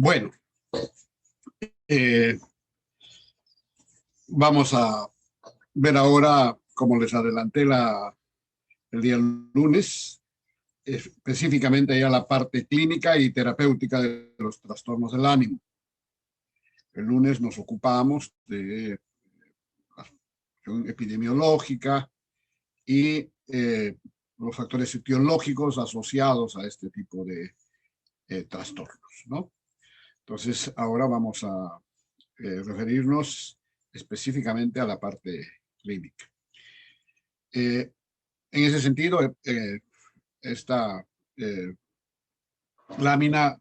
Bueno, vamos a ver ahora, como les adelanté el día lunes, específicamente ya la parte clínica y terapéutica de los trastornos del ánimo. El lunes nos ocupamos de la cuestión epidemiológica y los factores etiológicos asociados a este tipo de trastornos, ¿no? Entonces, ahora vamos a referirnos específicamente a la parte clínica. En ese sentido, esta lámina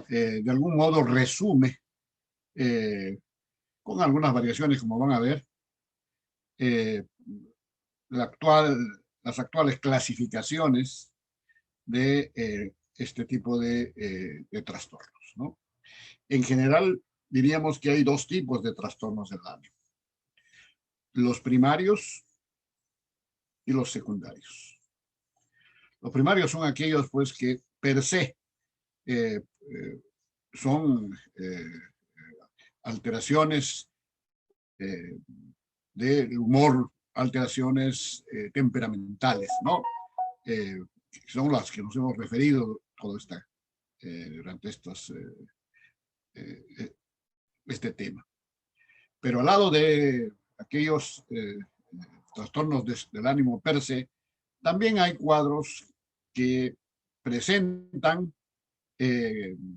de algún modo resume, con algunas variaciones, como van a ver, eh, las actuales clasificaciones de este tipo de trastornos, ¿no? En general, diríamos que hay dos tipos de trastornos del ánimo: los primarios y los secundarios. Los primarios son aquellos, pues, que per se son alteraciones del humor, alteraciones temperamentales, ¿no? Son las que nos hemos referido durante este tema. Pero al lado de aquellos trastornos del ánimo per se, también hay cuadros que presentan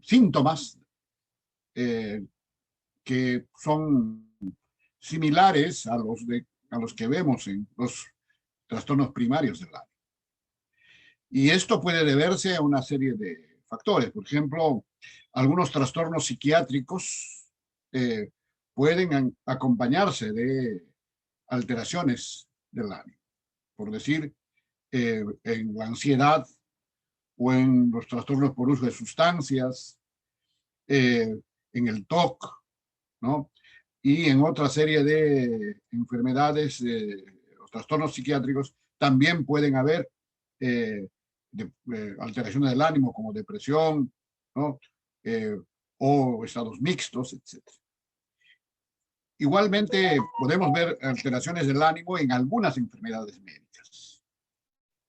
síntomas que son similares a los que vemos en los trastornos primarios del ánimo. Y esto puede deberse a una serie de factores. Por ejemplo, algunos trastornos psiquiátricos pueden acompañarse de alteraciones del ánimo. Por decir, en la ansiedad o en los trastornos por uso de sustancias, en el TOC, ¿no? Y en otra serie de enfermedades, los trastornos psiquiátricos, también pueden haber alteraciones del ánimo como depresión, ¿no? O estados mixtos, etc. Igualmente podemos ver alteraciones del ánimo en algunas enfermedades médicas.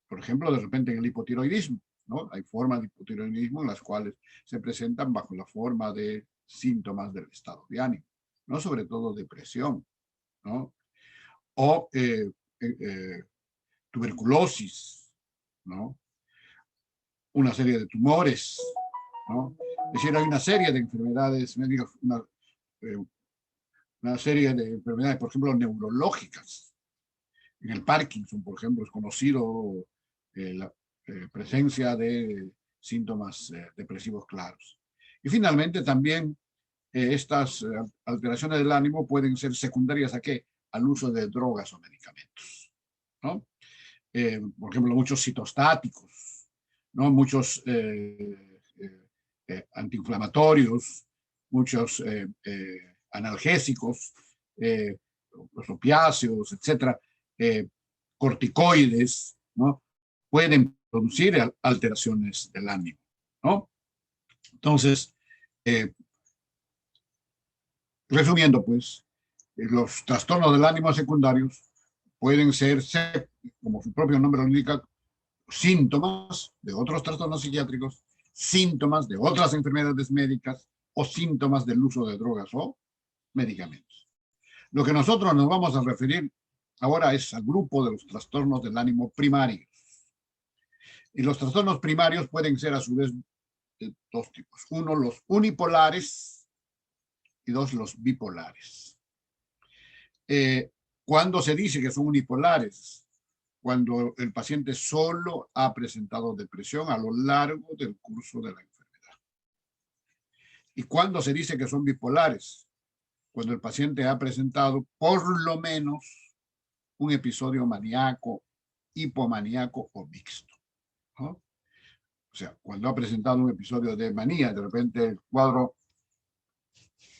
Por ejemplo, de repente en el hipotiroidismo, ¿no? Hay formas de hipotiroidismo en las cuales se presentan bajo la forma de síntomas del estado de ánimo, ¿no? Sobre todo depresión, ¿no? O tuberculosis, ¿no? Una serie de tumores, ¿no? Es decir, hay una serie de enfermedades médicas, una serie de enfermedades, por ejemplo, neurológicas. En el Parkinson, por ejemplo, es conocido la presencia de síntomas depresivos claros. Y finalmente también estas alteraciones del ánimo pueden ser secundarias ¿a qué? Al uso de drogas o medicamentos, ¿no? Por ejemplo, muchos citostáticos, ¿no? Muchos antiinflamatorios, muchos analgésicos, los opiáceos, etcétera, corticoides, ¿no? Pueden producir alteraciones del ánimo, ¿no? Entonces, resumiendo, pues, los trastornos del ánimo secundarios pueden ser, como su propio nombre lo indica, síntomas de otros trastornos psiquiátricos, síntomas de otras enfermedades médicas o síntomas del uso de drogas o medicamentos. Lo que nosotros nos vamos a referir ahora es al grupo de los trastornos del ánimo primarios. Y los trastornos primarios pueden ser a su vez de dos tipos. Uno, los unipolares, y dos, los bipolares. ¿Cuándo se dice que son unipolares? Cuando el paciente solo ha presentado depresión a lo largo del curso de la enfermedad. ¿Y cuándo se dice que son bipolares? Cuando el paciente ha presentado por lo menos un episodio maníaco, hipomaníaco o mixto, ¿no? O sea, cuando ha presentado un episodio de manía, de repente el cuadro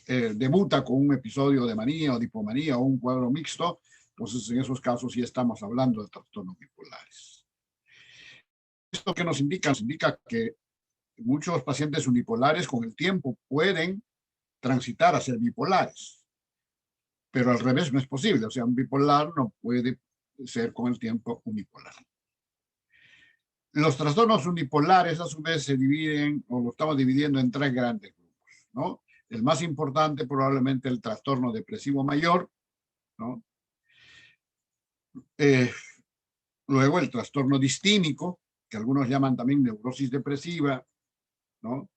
debuta con un episodio de manía o de hipomanía o un cuadro mixto, entonces en esos casos sí estamos hablando de trastornos bipolares. ¿Esto qué nos indica? Nos indica que muchos pacientes unipolares con el tiempo pueden transitar a ser bipolares, pero al revés no es posible. O sea, un bipolar no puede ser con el tiempo unipolar. Los trastornos unipolares a su vez se dividen, o lo estamos dividiendo en tres grandes grupos, ¿no? El más importante probablemente el trastorno depresivo mayor, ¿no? Luego el trastorno distímico, que algunos llaman también neurosis depresiva, ¿no?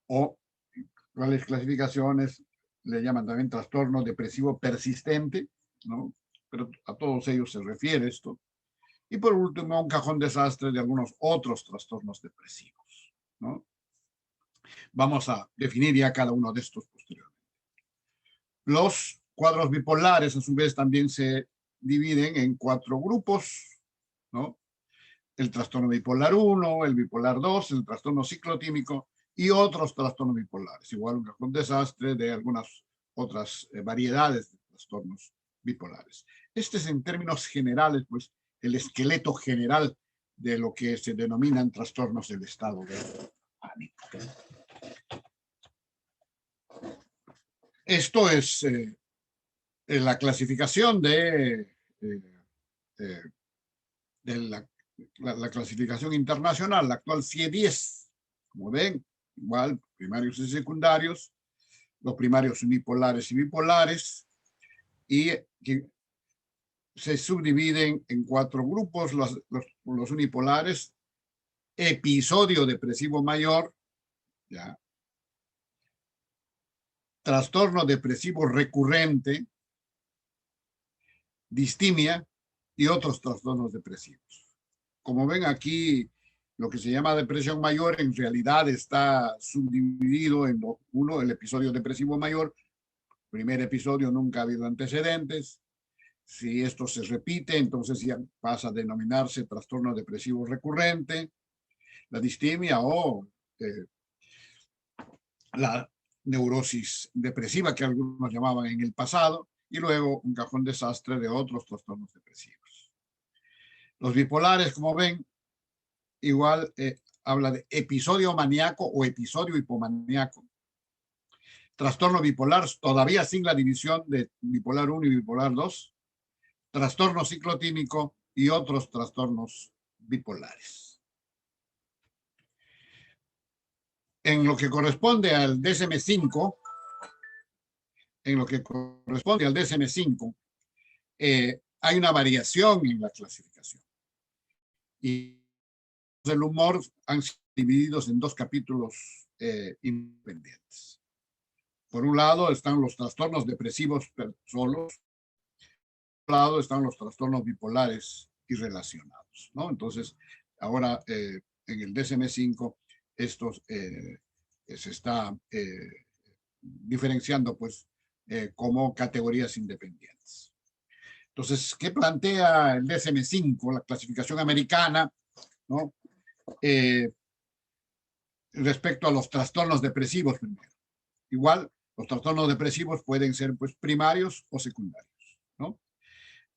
O cuáles clasificaciones le llaman también trastorno depresivo persistente, ¿no? Pero a todos ellos se refiere esto. Y por último, un cajón desastre de algunos otros trastornos depresivos, ¿no? Vamos a definir ya cada uno de estos posteriormente. Los cuadros bipolares, a su vez, también se dividen en 4 grupos, ¿no? El trastorno bipolar 1, el bipolar 2, el trastorno ciclotímico y otros trastornos bipolares. Igual un cajón desastre de algunas otras variedades de trastornos bipolares. Este es en términos generales, pues, el esqueleto general de lo que se denominan trastornos del estado de ánimo. Esto es la clasificación de la clasificación internacional, la actual CIE-10. Como ven, igual, primarios y secundarios, los primarios unipolares y bipolares, y que se subdividen en 4 grupos, los unipolares, episodio depresivo mayor, ¿ya? Trastorno depresivo recurrente, distimia y otros trastornos depresivos. Como ven aquí, lo que se llama depresión mayor en realidad está subdividido en uno, el episodio depresivo mayor. Primer episodio, nunca ha habido antecedentes. Si esto se repite, entonces ya pasa a denominarse trastorno depresivo recurrente, la distimia o la neurosis depresiva que algunos llamaban en el pasado, y luego un cajón desastre de otros trastornos depresivos. Los bipolares, como ven, igual habla de episodio maníaco o episodio hipomaníaco. Trastorno bipolar, todavía sin la división de bipolar 1 y bipolar 2. Trastorno ciclotímico y otros trastornos bipolares. En lo que corresponde al DSM-5, hay una variación en la clasificación. Y el humor han sido divididos en 2 capítulos independientes. Por un lado están los trastornos depresivos solos, por otro lado están los trastornos bipolares y relacionados, ¿no? Entonces, ahora en el DSM-5 estos se está diferenciando, pues, como categorías independientes. Entonces, ¿qué plantea el DSM-5, la clasificación americana, ¿no? Respecto a los trastornos depresivos primero? Igual, los trastornos depresivos pueden ser, pues, primarios o secundarios, ¿no?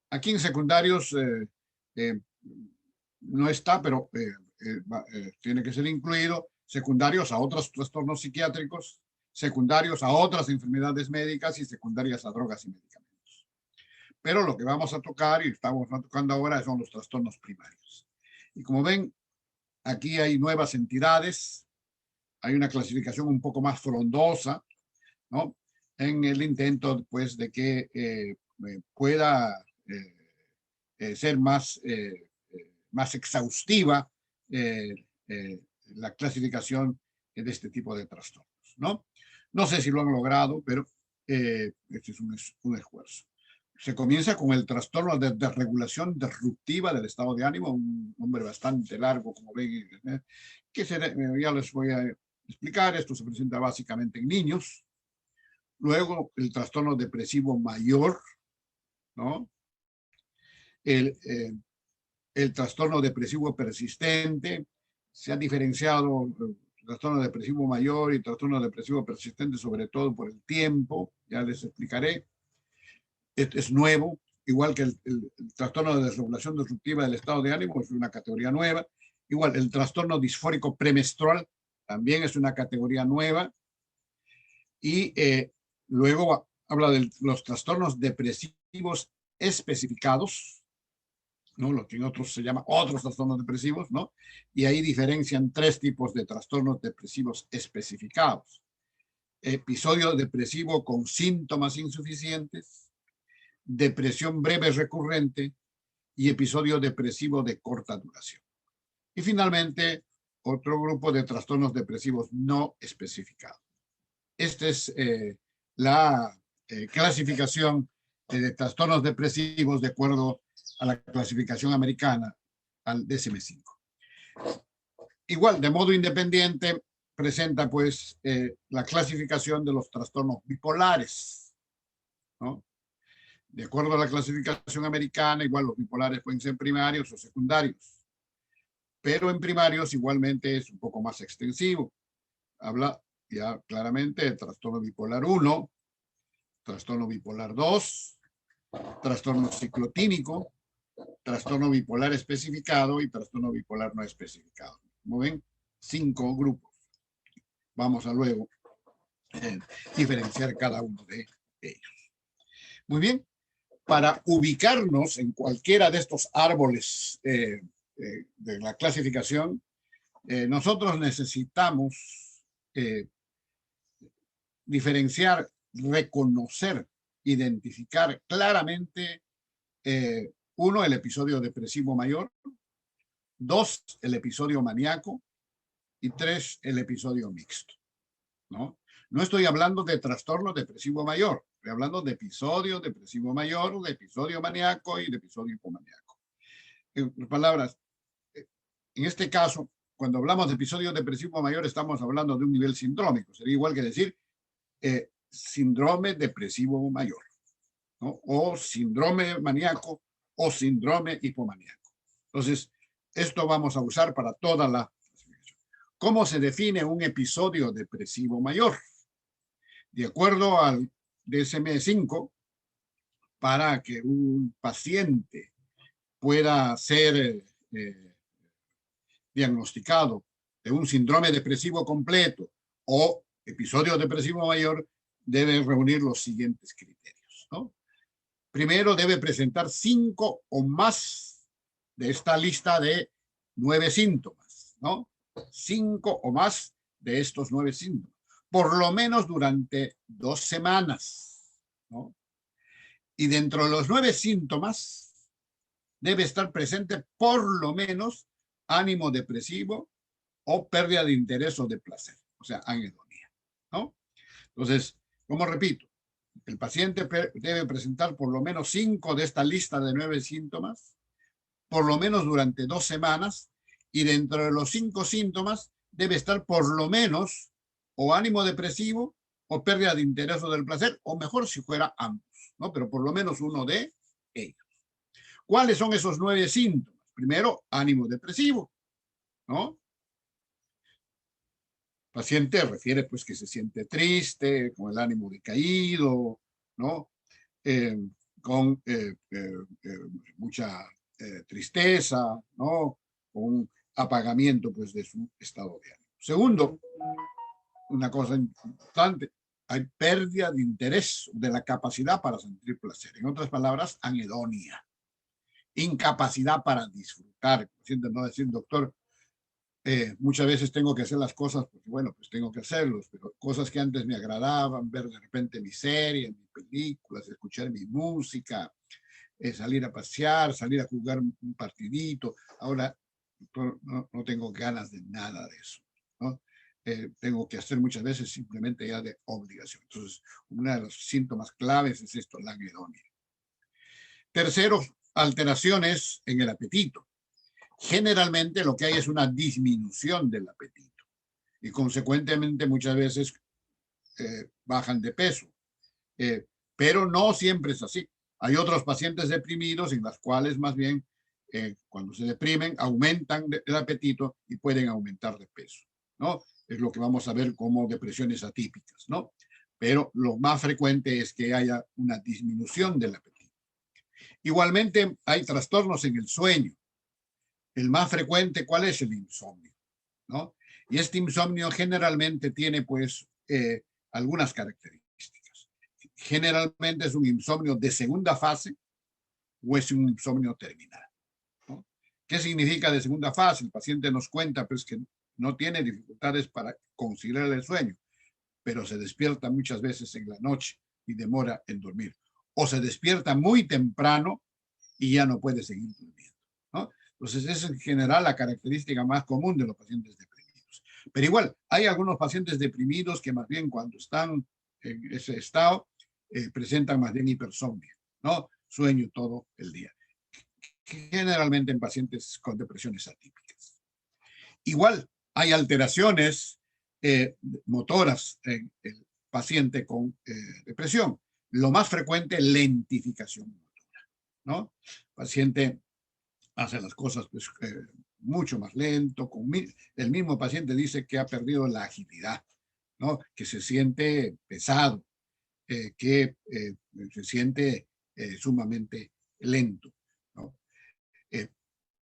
Aquí en secundarios no está, pero tiene que ser incluido, secundarios a otros trastornos psiquiátricos, secundarios a otras enfermedades médicas y secundarias a drogas y medicamentos. Pero lo que vamos a tocar y estamos tocando ahora son los trastornos primarios. Y como ven, aquí hay nuevas entidades, hay una clasificación un poco más frondosa, ¿no? En el intento, pues, de que pueda ser más exhaustiva la clasificación de este tipo de trastornos, ¿no? No sé si lo han logrado, pero este es un esfuerzo. Se comienza con el trastorno de desregulación disruptiva del estado de ánimo, un nombre bastante largo, como ven, que ya les voy a explicar. Esto se presenta básicamente en niños. Luego, el trastorno depresivo mayor, ¿no? El trastorno depresivo persistente. Se ha diferenciado el trastorno depresivo mayor y trastorno depresivo persistente, sobre todo por el tiempo. Ya les explicaré. Es nuevo, igual que el trastorno de desregulación disruptiva del estado de ánimo, es una categoría nueva. Igual, el trastorno disfórico premenstrual también es una categoría nueva. Y luego habla de los trastornos depresivos especificados, ¿no? Lo que en otros se llama otros trastornos depresivos, ¿no? Y ahí diferencian 3 tipos de trastornos depresivos especificados. Episodio depresivo con síntomas insuficientes, depresión breve recurrente y episodio depresivo de corta duración. Y finalmente, otro grupo de trastornos depresivos no especificados. Esta es la clasificación de trastornos depresivos de acuerdo a la clasificación americana, al DSM-5. Igual, de modo independiente, presenta pues la clasificación de los trastornos bipolares, ¿no? De acuerdo a la clasificación americana, igual los bipolares pueden ser primarios o secundarios, pero en primarios igualmente es un poco más extensivo. Habla ya claramente de trastorno bipolar 1, trastorno bipolar 2, trastorno ciclotímico, trastorno bipolar especificado y trastorno bipolar no especificado. Como ven, 5 grupos. Vamos a luego diferenciar cada uno de ellos. Muy bien, para ubicarnos en cualquiera de estos árboles de la clasificación, nosotros necesitamos diferenciar, reconocer, identificar claramente, 1, el episodio depresivo mayor, 2, el episodio maníaco y 3, el episodio mixto, ¿no? No estoy hablando de trastorno depresivo mayor, estoy hablando de episodio depresivo mayor, de episodio maníaco y de episodio hipomaníaco. En palabras, en este caso, cuando hablamos de episodio depresivo mayor, estamos hablando de un nivel sindrómico. Sería igual que decir síndrome depresivo mayor, ¿no? O síndrome maníaco o síndrome hipomaníaco. Entonces, esto vamos a usar para toda la clasificación. ¿Cómo se define un episodio depresivo mayor? De acuerdo al DSM-5, para que un paciente pueda ser diagnosticado de un síndrome depresivo completo o episodio depresivo mayor, debe reunir los siguientes criterios, ¿no? Primero, debe presentar 5 o más de esta lista de 9 síntomas, ¿no? 5 o más de estos 9 síntomas, por lo menos durante 2 semanas, ¿no? Y dentro de los 9 síntomas debe estar presente por lo menos ánimo depresivo o pérdida de interés o de placer, o sea, anedonia, ¿no? Entonces, como repito, el paciente debe presentar por lo menos 5 de esta lista de 9 síntomas, por lo menos durante 2 semanas, y dentro de los 5 síntomas debe estar por lo menos o ánimo depresivo o pérdida de interés o del placer, o mejor si fuera ambos, ¿no? Pero por lo menos uno de ellos. ¿Cuáles son esos 9 síntomas? Primero, ánimo depresivo, ¿no? El paciente refiere pues que se siente triste, con el ánimo decaído, ¿no? Con mucha tristeza, ¿no? Con un apagamiento pues de su estado de ánimo. Segundo, una cosa importante, hay pérdida de interés, de la capacidad para sentir placer. En otras palabras, anedonia, incapacidad para disfrutar. El paciente no decir, doctor, muchas veces tengo que hacer las cosas porque, bueno, pues tengo que hacerlos, pero cosas que antes me agradaban, ver de repente mi serie, mis películas, escuchar mi música, salir a pasear, salir a jugar un partidito. Ahora no tengo ganas de nada de eso, ¿no? Tengo que hacer muchas veces simplemente ya de obligación. Entonces, uno de los síntomas claves es esto, la anedonia. Tercero, alteraciones en el apetito. Generalmente lo que hay es una disminución del apetito y consecuentemente muchas veces bajan de peso. Pero no siempre es así. Hay otros pacientes deprimidos en las cuales más bien cuando se deprimen aumentan el apetito y pueden aumentar de peso, ¿no? Es lo que vamos a ver como depresiones atípicas, ¿no? Pero lo más frecuente es que haya una disminución del apetito. Igualmente hay trastornos en el sueño. El más frecuente, ¿cuál es? El insomnio, ¿no? Y este insomnio generalmente tiene pues algunas características. Generalmente es un insomnio de segunda fase o es un insomnio terminal, ¿no? ¿Qué significa de segunda fase? El paciente nos cuenta pues que no tiene dificultades para conciliar el sueño, pero se despierta muchas veces en la noche y demora en dormir. O se despierta muy temprano y ya no puede seguir durmiendo, ¿no? Entonces, esa es en general la característica más común de los pacientes deprimidos. Pero igual, hay algunos pacientes deprimidos que más bien cuando están en ese estado presentan más bien hipersomnia, ¿no? Sueño todo el día. Generalmente en pacientes con depresiones atípicas. Igual, hay alteraciones motoras en el paciente con depresión. Lo más frecuente, lentificación motora, ¿no? El paciente hace las cosas pues, mucho más lento. El mismo paciente dice que ha perdido la agilidad, ¿no? Que se siente pesado, que se siente sumamente lento, ¿no?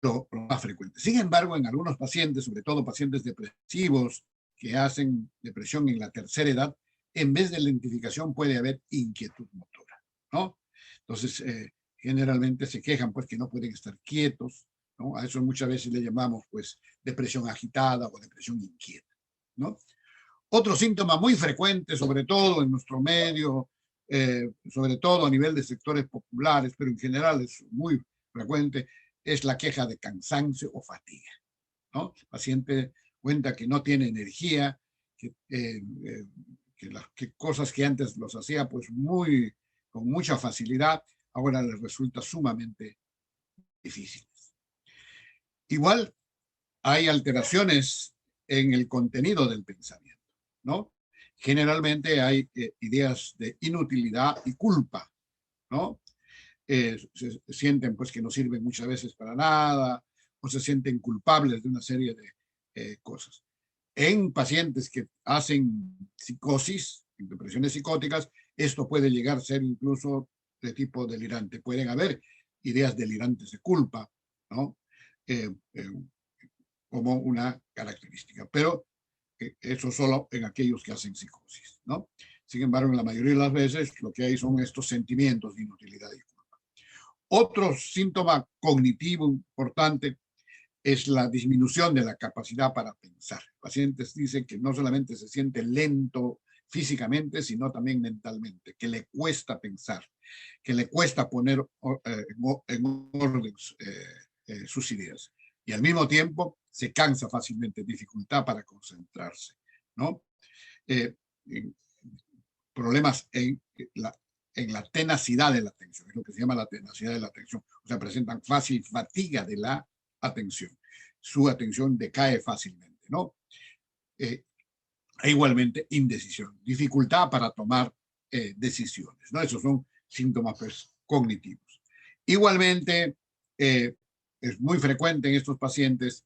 Lo más frecuente. Sin embargo, en algunos pacientes, sobre todo pacientes depresivos que hacen depresión en la tercera edad, en vez de lentificación puede haber inquietud motora, ¿no? Entonces, generalmente se quejan pues que no pueden estar quietos, ¿no? A eso muchas veces le llamamos pues depresión agitada o depresión inquieta, ¿no? Otro síntoma muy frecuente, sobre todo en nuestro medio, sobre todo a nivel de sectores populares, pero en general es muy frecuente, es la queja de cansancio o fatiga, ¿no? El paciente cuenta que no tiene energía, que las cosas que antes los hacía pues con mucha facilidad, ahora les resulta sumamente difíciles. Igual hay alteraciones en el contenido del pensamiento, ¿no? Generalmente hay ideas de inutilidad y culpa, ¿no? Se sienten pues que no sirven muchas veces para nada o se sienten culpables de una serie de cosas. En pacientes que hacen psicosis, depresiones psicóticas, esto puede llegar a ser incluso de tipo delirante. Pueden haber ideas delirantes de culpa, ¿no? Como una característica, pero eso solo en aquellos que hacen psicosis, ¿no? Sin embargo, en la mayoría de las veces lo que hay son estos sentimientos de inutilidad y culpa. Otro síntoma cognitivo importante es la disminución de la capacidad para pensar. Pacientes dicen que no solamente se siente lento físicamente, sino también mentalmente, que le cuesta pensar, que le cuesta poner en orden sus ideas. Y al mismo tiempo se cansa fácilmente, dificultad para concentrarse, ¿no? Eh, Problemas en la tenacidad de la atención, es lo que se llama la tenacidad de la atención. O sea, presentan fácil fatiga de la atención. Su atención decae fácilmente, ¿no? E igualmente indecisión, dificultad para tomar decisiones, ¿no? Esos son síntomas pues, cognitivos. Igualmente, es muy frecuente en estos pacientes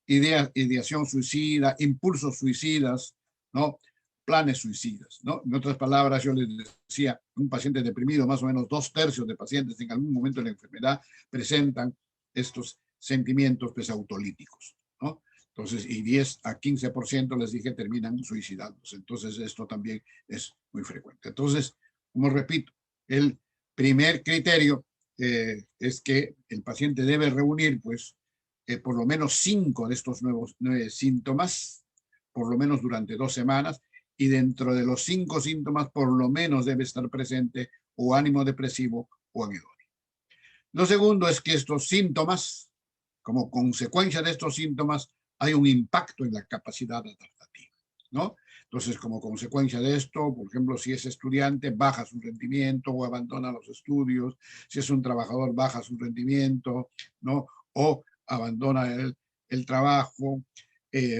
ideación suicida, impulsos suicidas, ¿no? Planes suicidas, ¿no? En otras palabras, yo les decía, un paciente deprimido, más o menos 2/3 de pacientes en algún momento de la enfermedad presentan estos sentimientos pues, autolíticos, ¿no? Entonces, y 10 a 15% les dije terminan suicidándose. Entonces, esto también es muy frecuente. Entonces, como repito, el primer criterio es que el paciente debe reunir, pues, por lo menos 5 de estos 9 síntomas, por lo menos durante 2 semanas, y dentro de los 5 síntomas, por lo menos debe estar presente o ánimo depresivo o anedonia. Lo segundo es que estos síntomas, como consecuencia de estos síntomas, hay un impacto en la capacidad adaptativa, ¿no? Entonces, como consecuencia de esto, por ejemplo, si es estudiante, baja su rendimiento o abandona los estudios. Si es un trabajador, baja su rendimiento, ¿no? O abandona el trabajo,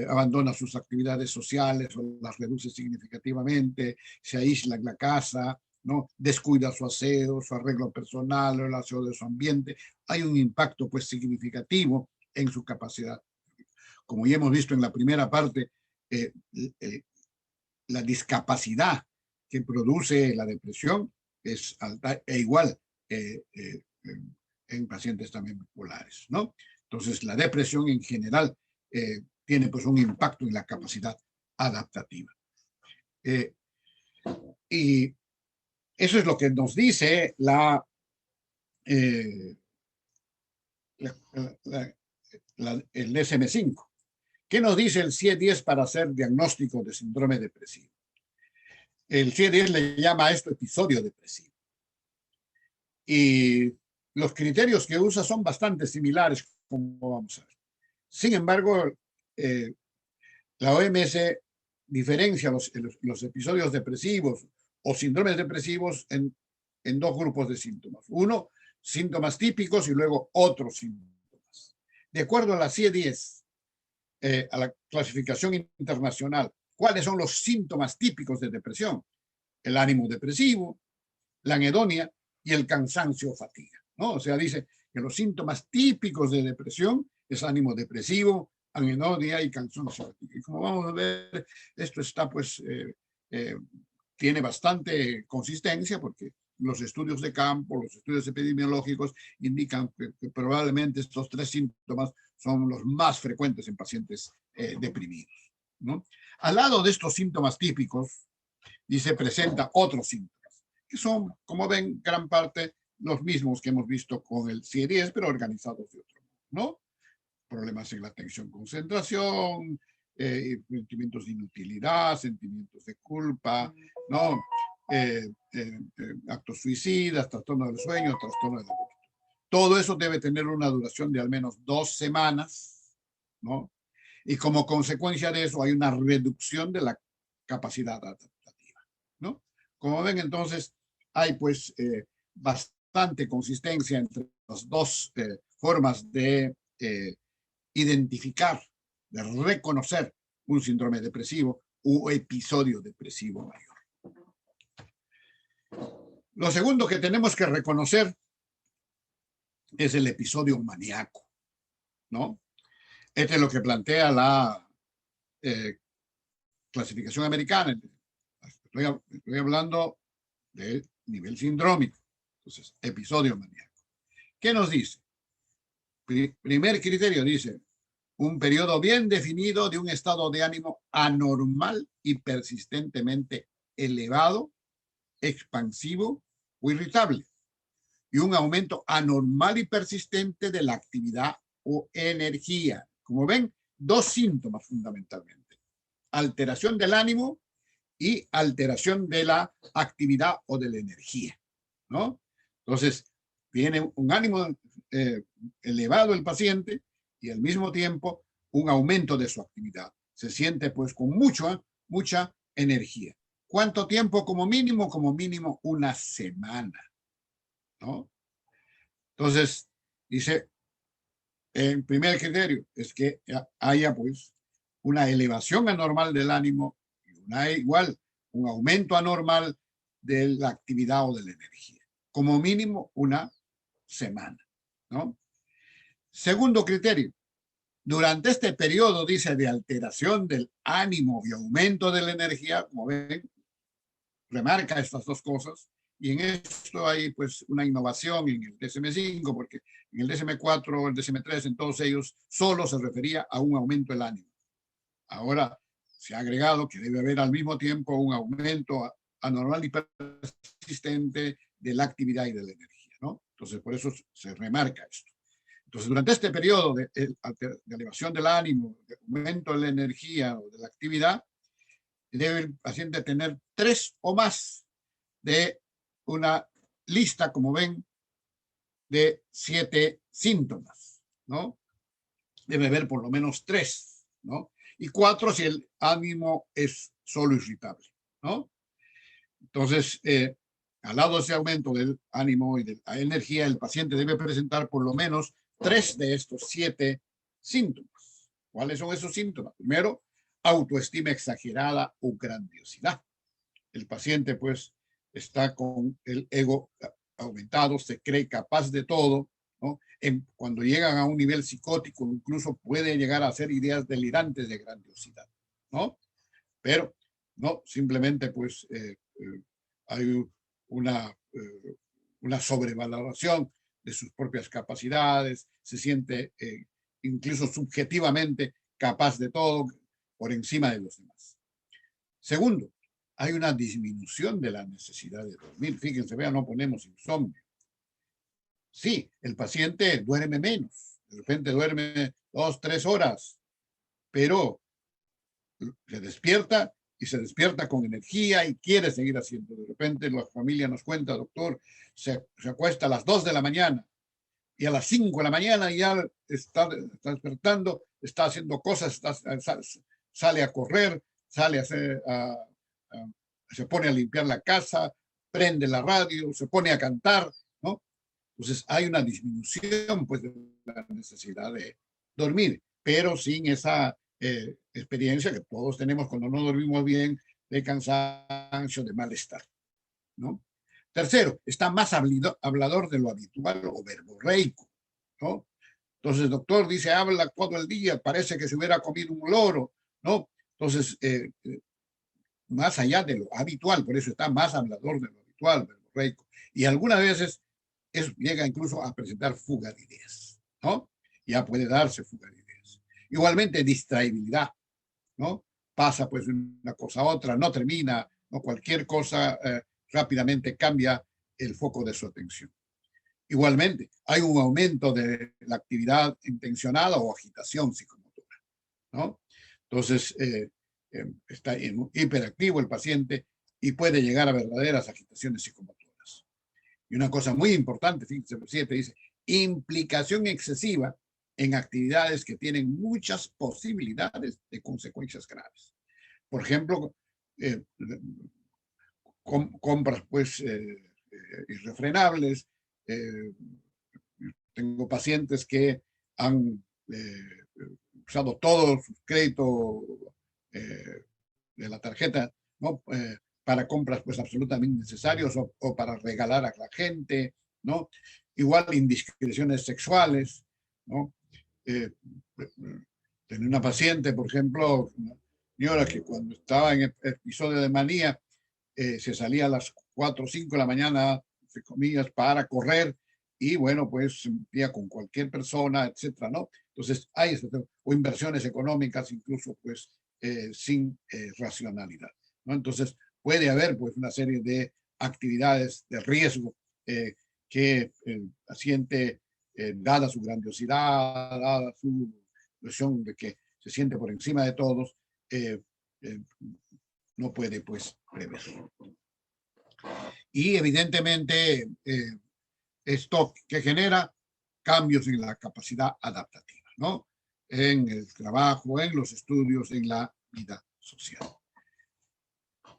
abandona sus actividades sociales o las reduce significativamente, se aísla en la casa, ¿no? Descuida su aseo, su arreglo personal, el aseo de su ambiente. Hay un impacto pues significativo en su capacidad. Como ya hemos visto en la primera parte, la discapacidad que produce la depresión es alta e igual en pacientes también bipolares, ¿no? Entonces, la depresión en general tiene pues un impacto en la capacidad adaptativa. Y eso es lo que nos dice el DSM-5. ¿Qué nos dice el CIE-10 para hacer diagnóstico de síndrome depresivo? El CIE-10 le llama a esto episodio depresivo. Y los criterios que usa son bastante similares, como vamos a ver. Sin embargo, la OMS diferencia los episodios depresivos o síndromes depresivos en dos grupos de síntomas. Uno, síntomas típicos y luego otros síntomas. De acuerdo a la CIE-10, a la clasificación internacional, ¿cuáles son los síntomas típicos de depresión? El ánimo depresivo, la anedonia y el cansancio o fatiga, ¿no? O sea, dice que los síntomas típicos de depresión es ánimo depresivo, anedonia y cansancio o fatiga. Y como vamos a ver, esto está pues tiene bastante consistencia porque los estudios de campo, los estudios epidemiológicos indican que probablemente estos tres síntomas son los más frecuentes en pacientes deprimidos, ¿no? Al lado de estos síntomas típicos, dice, presenta otros síntomas, que son, como ven, gran parte los mismos que hemos visto con el CIE-10, pero organizados de otro modo, ¿no? Problemas en la atención, concentración, sentimientos de inutilidad, sentimientos de culpa, ¿no? Actos suicidas, trastorno del sueño, trastorno del apetito. Todo eso debe tener una duración de al menos 2 semanas, ¿no? Y como consecuencia de eso hay una reducción de la capacidad adaptativa, ¿no? Como ven, entonces, hay pues bastante consistencia entre las dos formas de identificar, de reconocer un síndrome depresivo o episodio depresivo mayor. Lo segundo que tenemos que reconocer es el episodio maníaco, ¿no? Este es lo que plantea la clasificación americana. Estoy hablando de nivel sindrómico. Entonces, episodio maníaco. ¿Qué nos dice? Primer criterio dice, un periodo bien definido de un estado de ánimo anormal y persistentemente elevado, expansivo o irritable, y un aumento anormal y persistente de la actividad o energía. Como ven, dos síntomas fundamentalmente: alteración del ánimo y alteración de la actividad o de la energía, ¿no? Entonces, tiene un ánimo elevado el paciente y al mismo tiempo un aumento de su actividad. Se siente pues con mucha energía. ¿Cuánto tiempo como mínimo? Como mínimo una semana, ¿no? Entonces, dice, el primer criterio es que haya pues una elevación anormal del ánimo y un aumento anormal de la actividad o de la energía. Como mínimo una semana, ¿no? Segundo criterio, durante este periodo, dice, de alteración del ánimo y aumento de la energía, como ven, remarca estas dos cosas, y en esto hay pues una innovación en el DSM-5, porque en el DSM-4, el DSM-3, en todos ellos solo se refería a un aumento del ánimo. Ahora se ha agregado que debe haber al mismo tiempo un aumento anormal y persistente de la actividad y de la energía, ¿no? Entonces, por eso se remarca esto. Entonces, durante este periodo de elevación del ánimo, de aumento de la energía o de la actividad, debe el paciente tener 3 o más de una lista, como ven, de 7 síntomas, ¿no? Debe haber por lo menos 3, ¿no? Y 4 si el ánimo es solo irritable, ¿no? Entonces, al lado de ese aumento del ánimo y de la energía, el paciente debe presentar por lo menos 3 de estos 7 síntomas. ¿Cuáles son esos síntomas? Primero, autoestima exagerada o grandiosidad. El paciente, pues, está con el ego aumentado, se cree capaz de todo, ¿no? Cuando llegan a un nivel psicótico, incluso puede llegar a hacer ideas delirantes de grandiosidad, ¿no? Pero no, simplemente, pues, hay una sobrevaloración de sus propias capacidades, se siente incluso subjetivamente capaz de todo, por encima de los demás. Segundo, hay una disminución de la necesidad de dormir. Fíjense, vean, no ponemos insomnio. Sí, el paciente duerme menos, de repente duerme 2, 3 horas, pero se despierta y se despierta con energía y quiere seguir haciendo. De repente la familia nos cuenta, doctor, se acuesta a las 2 de la mañana y a las 5 de la mañana ya está despertando, está haciendo cosas, sale a correr, sale se pone a limpiar la casa, prende la radio, se pone a cantar, ¿no? Entonces hay una disminución pues, de la necesidad de dormir, pero sin esa experiencia que todos tenemos cuando no dormimos bien, de cansancio, de malestar, ¿no? Tercero, está más hablador de lo habitual o verborreico, ¿no? Entonces, doctor dice, habla todo el día, parece que se hubiera comido un loro, ¿no? Entonces, más allá de lo habitual, por eso está más hablador de lo habitual, verborreico. Y algunas veces llega incluso a presentar fuga de ideas, ¿no? Ya puede darse fuga de ideas. Igualmente, distraibilidad, ¿no? Pasa pues una cosa a otra, no termina, ¿no? Cualquier cosa rápidamente cambia el foco de su atención. Igualmente, hay un aumento de la actividad intencionada o agitación psicomotora, ¿no? Entonces, está hiperactivo el paciente y puede llegar a verdaderas agitaciones psicomotoras. Y una cosa muy importante, fíjense, el presidente dice, implicación excesiva en actividades que tienen muchas posibilidades de consecuencias graves. Por ejemplo, compras pues irrefrenables. Tengo pacientes que han usado todo su crédito de la tarjeta, ¿no? Para compras pues absolutamente necesarios o para regalar a la gente, ¿no? Igual indiscreciones sexuales, ¿no? Tenía una paciente, por ejemplo, una señora que cuando estaba en episodio de manía, se salía a las 4 o 5 de la mañana, entre comillas, para correr y bueno, pues se metía con cualquier persona, etcétera, ¿no? Entonces hay o inversiones económicas incluso pues sin racionalidad, ¿no? Entonces puede haber pues una serie de actividades de riesgo que el paciente, dada su grandiosidad, dada su noción de que se siente por encima de todos, no puede pues prever. Y evidentemente esto que genera cambios en la capacidad adaptativa, ¿no? En el trabajo, en los estudios, en la vida social.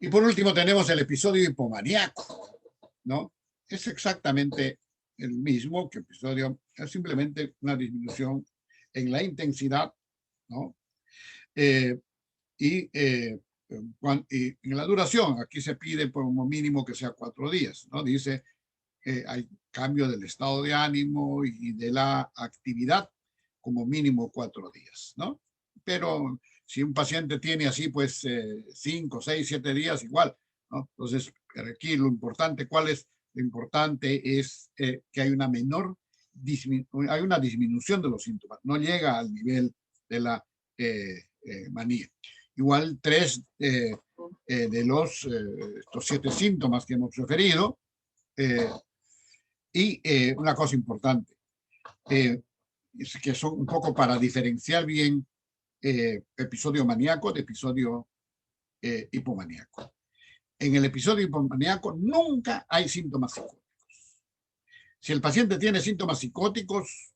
Y por último tenemos el episodio hipomaníaco, ¿no? Es exactamente el mismo que el episodio, es simplemente una disminución en la intensidad, ¿no? Y en la duración, aquí se pide por un mínimo que sea 4 días, ¿no? Dice, hay cambio del estado de ánimo y de la actividad como mínimo 4 días, ¿no? Pero si un paciente tiene así, pues 5, 6, 7 días, igual, ¿no? Entonces, aquí lo importante, ¿cuál es? Lo importante es que hay una hay una disminución de los síntomas, no llega al nivel de la manía. Igual 3 de estos 7 síntomas que hemos referido, y una cosa importante, es que son un poco para diferenciar bien episodio maníaco de episodio hipomaníaco. En el episodio hipomaníaco nunca hay síntomas psicóticos. Si el paciente tiene síntomas psicóticos,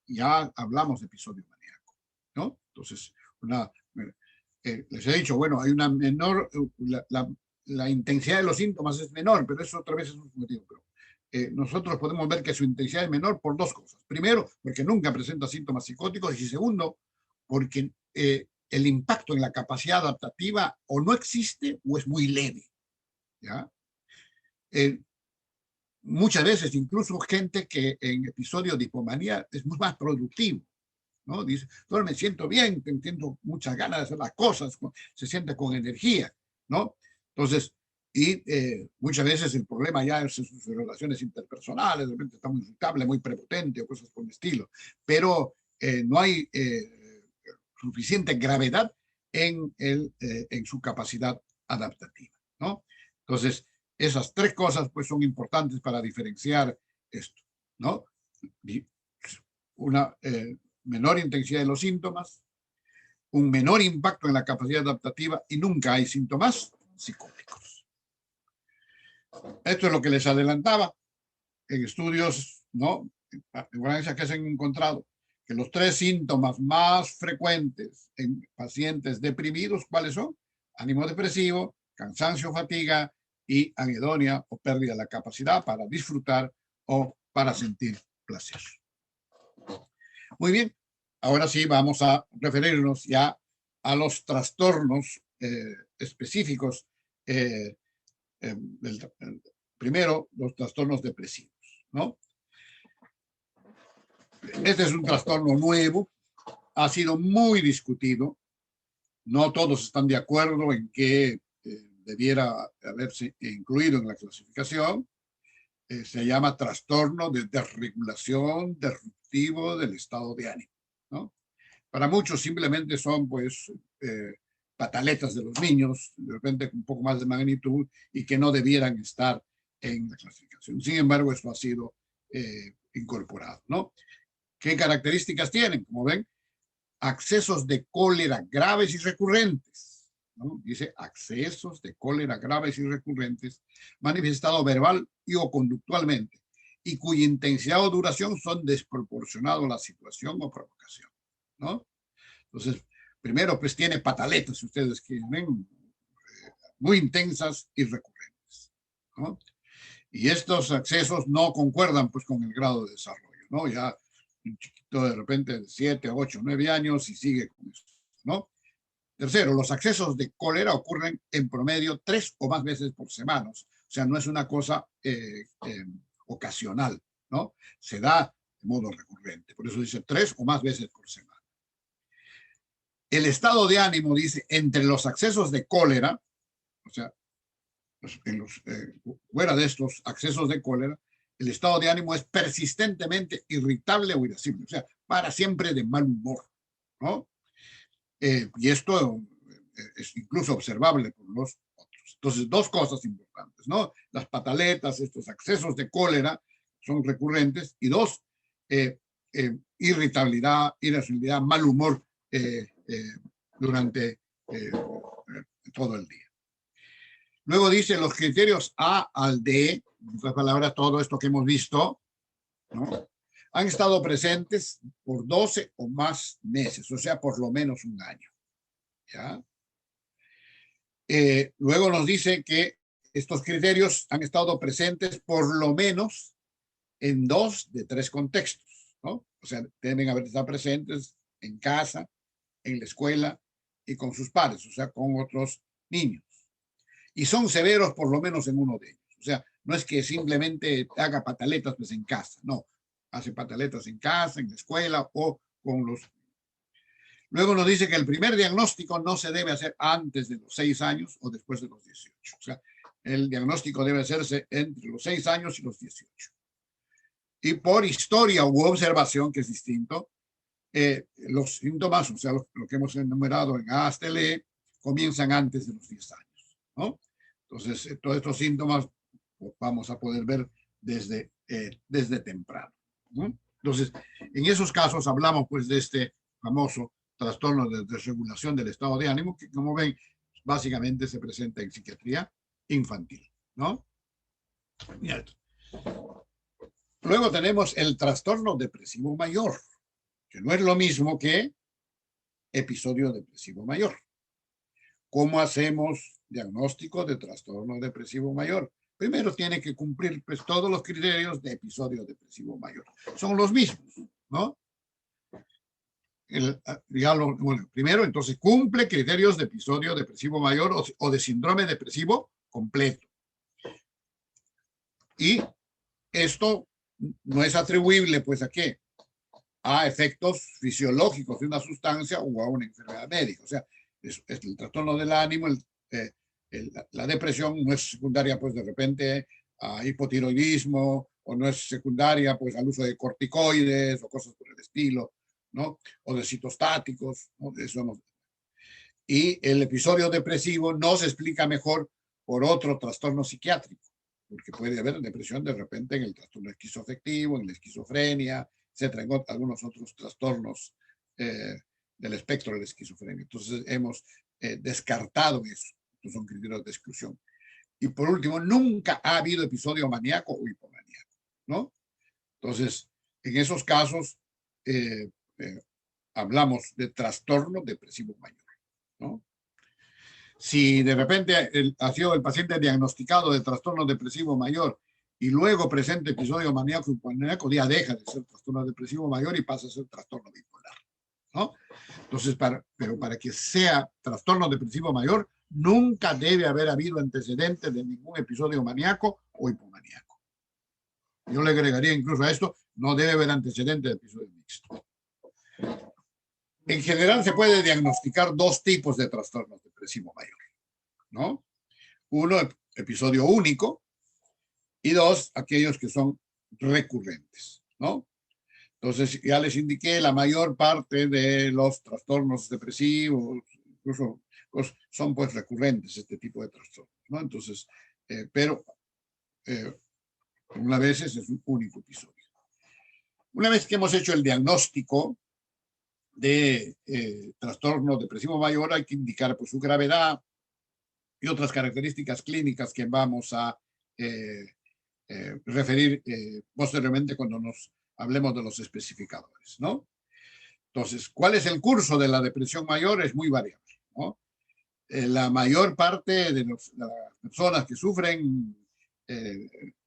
ya hablamos de episodio maníaco, ¿no? Entonces, les he dicho, bueno, hay una menor, la intensidad de los síntomas es menor, pero eso otra vez es un subjetivo. Pero nosotros podemos ver que su intensidad es menor por 2 cosas. Primero, porque nunca presenta síntomas psicóticos, y segundo, porque el impacto en la capacidad adaptativa o no existe o es muy leve, ¿ya? Muchas veces incluso gente que en episodios de hipomanía es muy más productivo, ¿no? Dice, bueno, me siento bien, tengo muchas ganas de hacer las cosas, se siente con energía, ¿no? Entonces, y muchas veces el problema ya es en sus relaciones interpersonales, de repente está muy irritable, muy prepotente o cosas por el estilo, pero no hay suficiente gravedad en su capacidad adaptativa, ¿no? Entonces, esas tres cosas pues son importantes para diferenciar esto, ¿no? Una menor intensidad de los síntomas, un menor impacto en la capacidad adaptativa y nunca hay síntomas psicóticos. Esto es lo que les adelantaba en estudios, ¿no? En que se han encontrado que los tres síntomas más frecuentes en pacientes deprimidos, ¿cuáles son? Ánimo depresivo, cansancio, fatiga y anedonia o pérdida de la capacidad para disfrutar o para sentir placer. Muy bien, ahora sí vamos a referirnos ya a los trastornos específicos. Primero, los trastornos depresivos, ¿no? Este es un trastorno nuevo, ha sido muy discutido. No todos están de acuerdo en que debiera haberse incluido en la clasificación. Se llama trastorno de desregulación disruptivo del estado de ánimo, ¿no? Para muchos simplemente son, pues, pataletas de los niños, de repente con un poco más de magnitud y que no debieran estar en la clasificación. Sin embargo, esto ha sido incorporado, ¿no? ¿Qué características tienen? Como ven, accesos de cólera graves y recurrentes, ¿no? Dice accesos de cólera graves y recurrentes, manifestado verbal y o conductualmente, y cuya intensidad o duración son desproporcionados a la situación o provocación, ¿no? Entonces, primero, pues tiene pataletas, si ustedes quieren, muy intensas y recurrentes, ¿no? Y estos accesos no concuerdan, pues, con el grado de desarrollo, ¿no? Ya un chiquito de repente de 7, 8, 9 años y sigue con eso, ¿no? Tercero, los accesos de cólera ocurren en promedio 3 o más veces por semana. O sea, no es una cosa ocasional, ¿no? Se da de modo recurrente. Por eso dice 3 o más veces por semana. El estado de ánimo, dice, entre los accesos de cólera, o sea, fuera de estos accesos de cólera, el estado de ánimo es persistentemente irritable o irascible, o sea, para siempre de mal humor, ¿no? Y esto es incluso observable por los otros. Entonces, dos cosas importantes, ¿no? Las pataletas, estos accesos de cólera son recurrentes, y dos, irritabilidad, irascibilidad, mal humor durante todo el día. Luego dice los criterios A al D, en otras palabras, todo esto que hemos visto, ¿no? Han estado presentes por 12 o más meses, o sea, por lo menos un año, ¿ya? Luego nos dice que estos criterios han estado presentes por lo menos en 2 de 3 contextos, ¿no? O sea, deben haber estado presentes en casa, en la escuela y con sus pares, o sea, con otros niños. Y son severos por lo menos en uno de ellos. O sea, no es que simplemente haga pataletas pues en casa, no. Hace pataletas en casa, en la escuela o con los... Luego nos dice que el primer diagnóstico no se debe hacer antes de los 6 años o después de los 18. O sea, el diagnóstico debe hacerse entre los 6 años y los 18. Y por historia u observación, que es distinto, los síntomas, o sea, lo que hemos enumerado en A hasta L, comienzan antes de los 10 años, ¿no? Entonces, todos estos síntomas pues, vamos a poder ver desde temprano, ¿no? Entonces, en esos casos hablamos pues de este famoso trastorno de desregulación del estado de ánimo, que como ven, básicamente se presenta en psiquiatría infantil, ¿no? Mira esto. Luego tenemos el trastorno depresivo mayor, que no es lo mismo que episodio depresivo mayor. ¿Cómo hacemos diagnóstico de trastorno depresivo mayor? Primero tiene que cumplir pues, todos los criterios de episodio depresivo mayor. Son los mismos, ¿no? Bueno, primero, entonces, cumple criterios de episodio depresivo mayor o de síndrome depresivo completo. Y esto no es atribuible, pues, ¿a qué? A efectos fisiológicos de una sustancia o a una enfermedad médica. O sea, es el trastorno del ánimo, la depresión no es secundaria, pues, de repente a hipotiroidismo, o no es secundaria, pues, al uso de corticoides o cosas por el estilo. ¿no? O de citostáticos, ¿no? Eso no. Y el episodio depresivo no se explica mejor por otro trastorno psiquiátrico, porque puede haber depresión de repente en el trastorno esquizoafectivo, en la esquizofrenia, etcétera, en algunos otros trastornos del espectro de la esquizofrenia. Entonces hemos descartado eso. Estos son criterios de exclusión. Y por último, nunca ha habido episodio maníaco o hipomaníaco, ¿no? Entonces, en esos casos, hablamos de trastorno depresivo mayor, ¿no? Si de repente ha sido el paciente diagnosticado de trastorno depresivo mayor y luego presenta episodio maníaco o hipomaníaco, ya deja de ser trastorno depresivo mayor y pasa a ser trastorno bipolar, ¿no? Entonces, pero para que sea trastorno depresivo mayor, nunca debe haber habido antecedentes de ningún episodio maníaco o hipomaníaco. Yo le agregaría incluso a esto, no debe haber antecedentes de episodio mixto. En general se puede diagnosticar dos tipos de trastornos depresivo mayor, ¿no? Uno, episodio único, y dos, aquellos que son recurrentes, ¿no? Entonces, ya les indiqué, la mayor parte de los trastornos depresivos, incluso pues, son pues recurrentes este tipo de trastornos, ¿no? Entonces, pero una vez es un único episodio. Una vez que hemos hecho el diagnóstico de trastorno depresivo mayor, hay que indicar pues, su gravedad y otras características clínicas que vamos a referir posteriormente cuando nos hablemos de los especificadores, ¿no? Entonces, ¿cuál es el curso de la depresión mayor? Es muy variable, ¿no? La mayor parte de las personas que sufren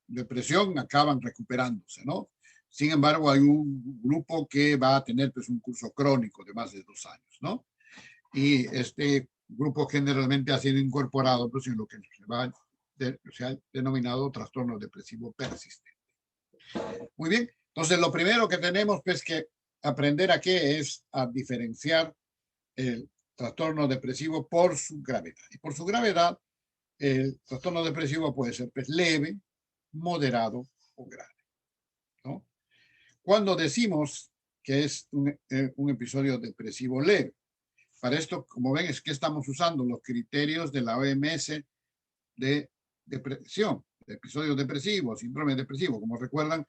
depresión acaban recuperándose, ¿no? Sin embargo, hay un grupo que va a tener pues, un curso crónico de más de 2 años, ¿no? Y este grupo generalmente ha sido incorporado pues, en lo que se ha denominado trastorno depresivo persistente. Muy bien, entonces lo primero que tenemos pues que aprender aquí es a diferenciar el trastorno depresivo por su gravedad. Y por su gravedad, el trastorno depresivo puede ser pues, leve, moderado o grave, ¿no? Cuando decimos que es un episodio depresivo leve, para esto, como ven, es que estamos usando los criterios de la OMS de depresión, de episodios depresivos, síndrome depresivo. Como recuerdan,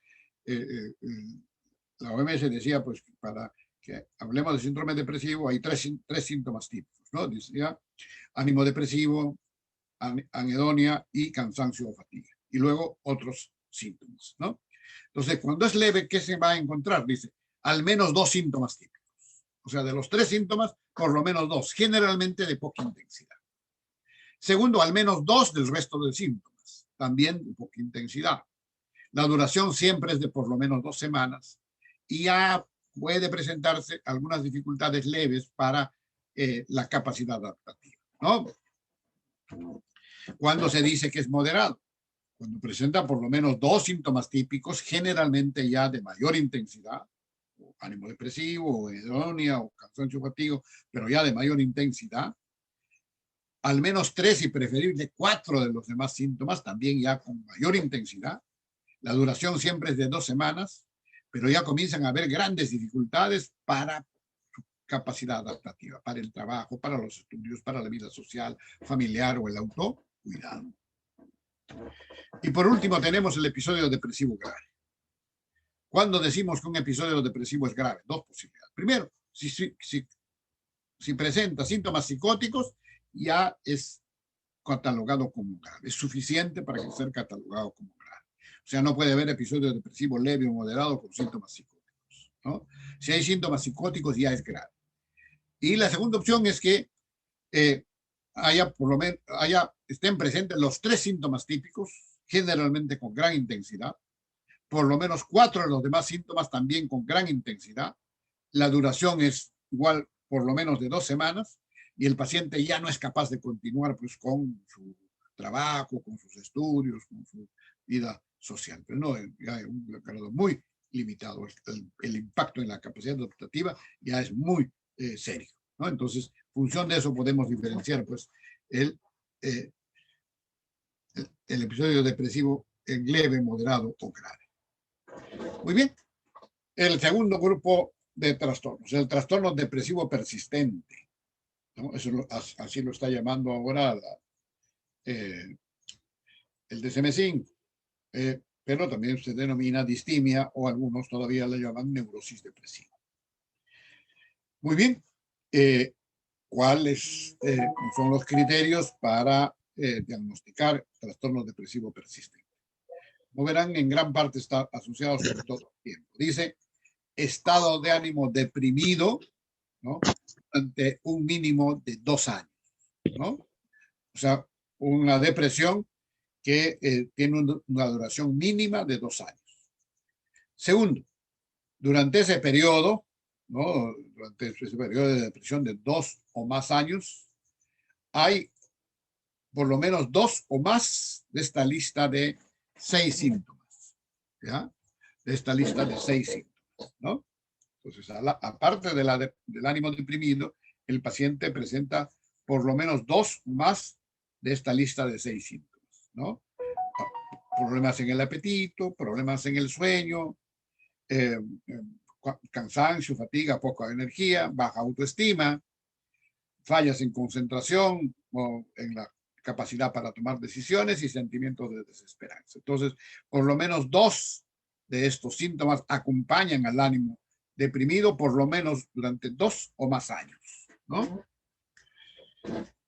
la OMS decía, pues, para que hablemos de síndrome depresivo, hay tres síntomas típicos, ¿no? Decía ánimo depresivo, anedonia y cansancio o fatiga. Y luego otros síntomas, ¿no? Entonces, cuando es leve, ¿qué se va a encontrar? Dice, al menos 2 síntomas típicos. O sea, de los 3 síntomas, por lo menos 2, generalmente de poca intensidad. Segundo, al menos 2 del resto de síntomas, también de poca intensidad. La duración siempre es de por lo menos 2 semanas y ya puede presentarse algunas dificultades leves para la capacidad adaptativa, ¿no? Cuando se dice que es moderado, cuando presenta por lo menos 2 síntomas típicos, generalmente ya de mayor intensidad, o ánimo depresivo, o anedonia, o cansancio fatigo, pero ya de mayor intensidad, al menos 3 y preferible 4 de los demás síntomas, también ya con mayor intensidad. La duración siempre es de 2 semanas, pero ya comienzan a haber grandes dificultades para su capacidad adaptativa, para el trabajo, para los estudios, para la vida social, familiar o el autocuidado. Y por último tenemos el episodio depresivo grave. ¿Cuándo decimos que un episodio depresivo es grave? 2 posibilidades. Primero, si presenta síntomas psicóticos, ya es catalogado como grave. Es suficiente para que sea catalogado como grave. O sea, no puede haber episodio depresivo leve o moderado con síntomas psicóticos, ¿no? Si hay síntomas psicóticos, ya es grave. Y la segunda opción es que por lo menos estén presentes los 3 síntomas típicos, generalmente con gran intensidad, por lo menos 4 de los demás síntomas también con gran intensidad. La duración es igual por lo menos de 2 semanas y el paciente ya no es capaz de continuar pues, con su trabajo, con sus estudios, con su vida social. Pero no, ya hay un grado muy limitado. El impacto en la capacidad adaptativa ya es muy serio, ¿no? Entonces, en función de eso podemos diferenciar pues, el episodio depresivo en leve, moderado o grave. Muy bien. El segundo grupo de trastornos. El trastorno depresivo persistente, ¿no? Así lo está llamando ahora el DSM-5. Pero también se denomina distimia o algunos todavía la llaman neurosis depresiva. Muy bien. ¿Cuáles son los criterios para diagnosticar trastorno depresivo persistente? Como verán, en gran parte está asociado sobre todo al tiempo. Dice estado de ánimo deprimido, ¿no? Durante un mínimo de 2 años, ¿no? O sea, una depresión que tiene una duración mínima de 2 años. Segundo, durante ese periodo, ¿no? Durante ese periodo de depresión de 2 o más años, hay por lo menos 2 o más de esta lista de 6 síntomas, ¿ya? De esta lista de 6 síntomas, ¿no? Entonces, aparte del ánimo deprimido, el paciente presenta por lo menos 2 más de esta lista de 6 síntomas, ¿no? Problemas en el apetito, problemas en el sueño, cansancio, fatiga, poca energía, baja autoestima, fallas en concentración o en la capacidad para tomar decisiones y sentimientos de desesperanza. Entonces, por lo menos 2 de estos síntomas acompañan al ánimo deprimido por lo menos durante 2 o más años, ¿no?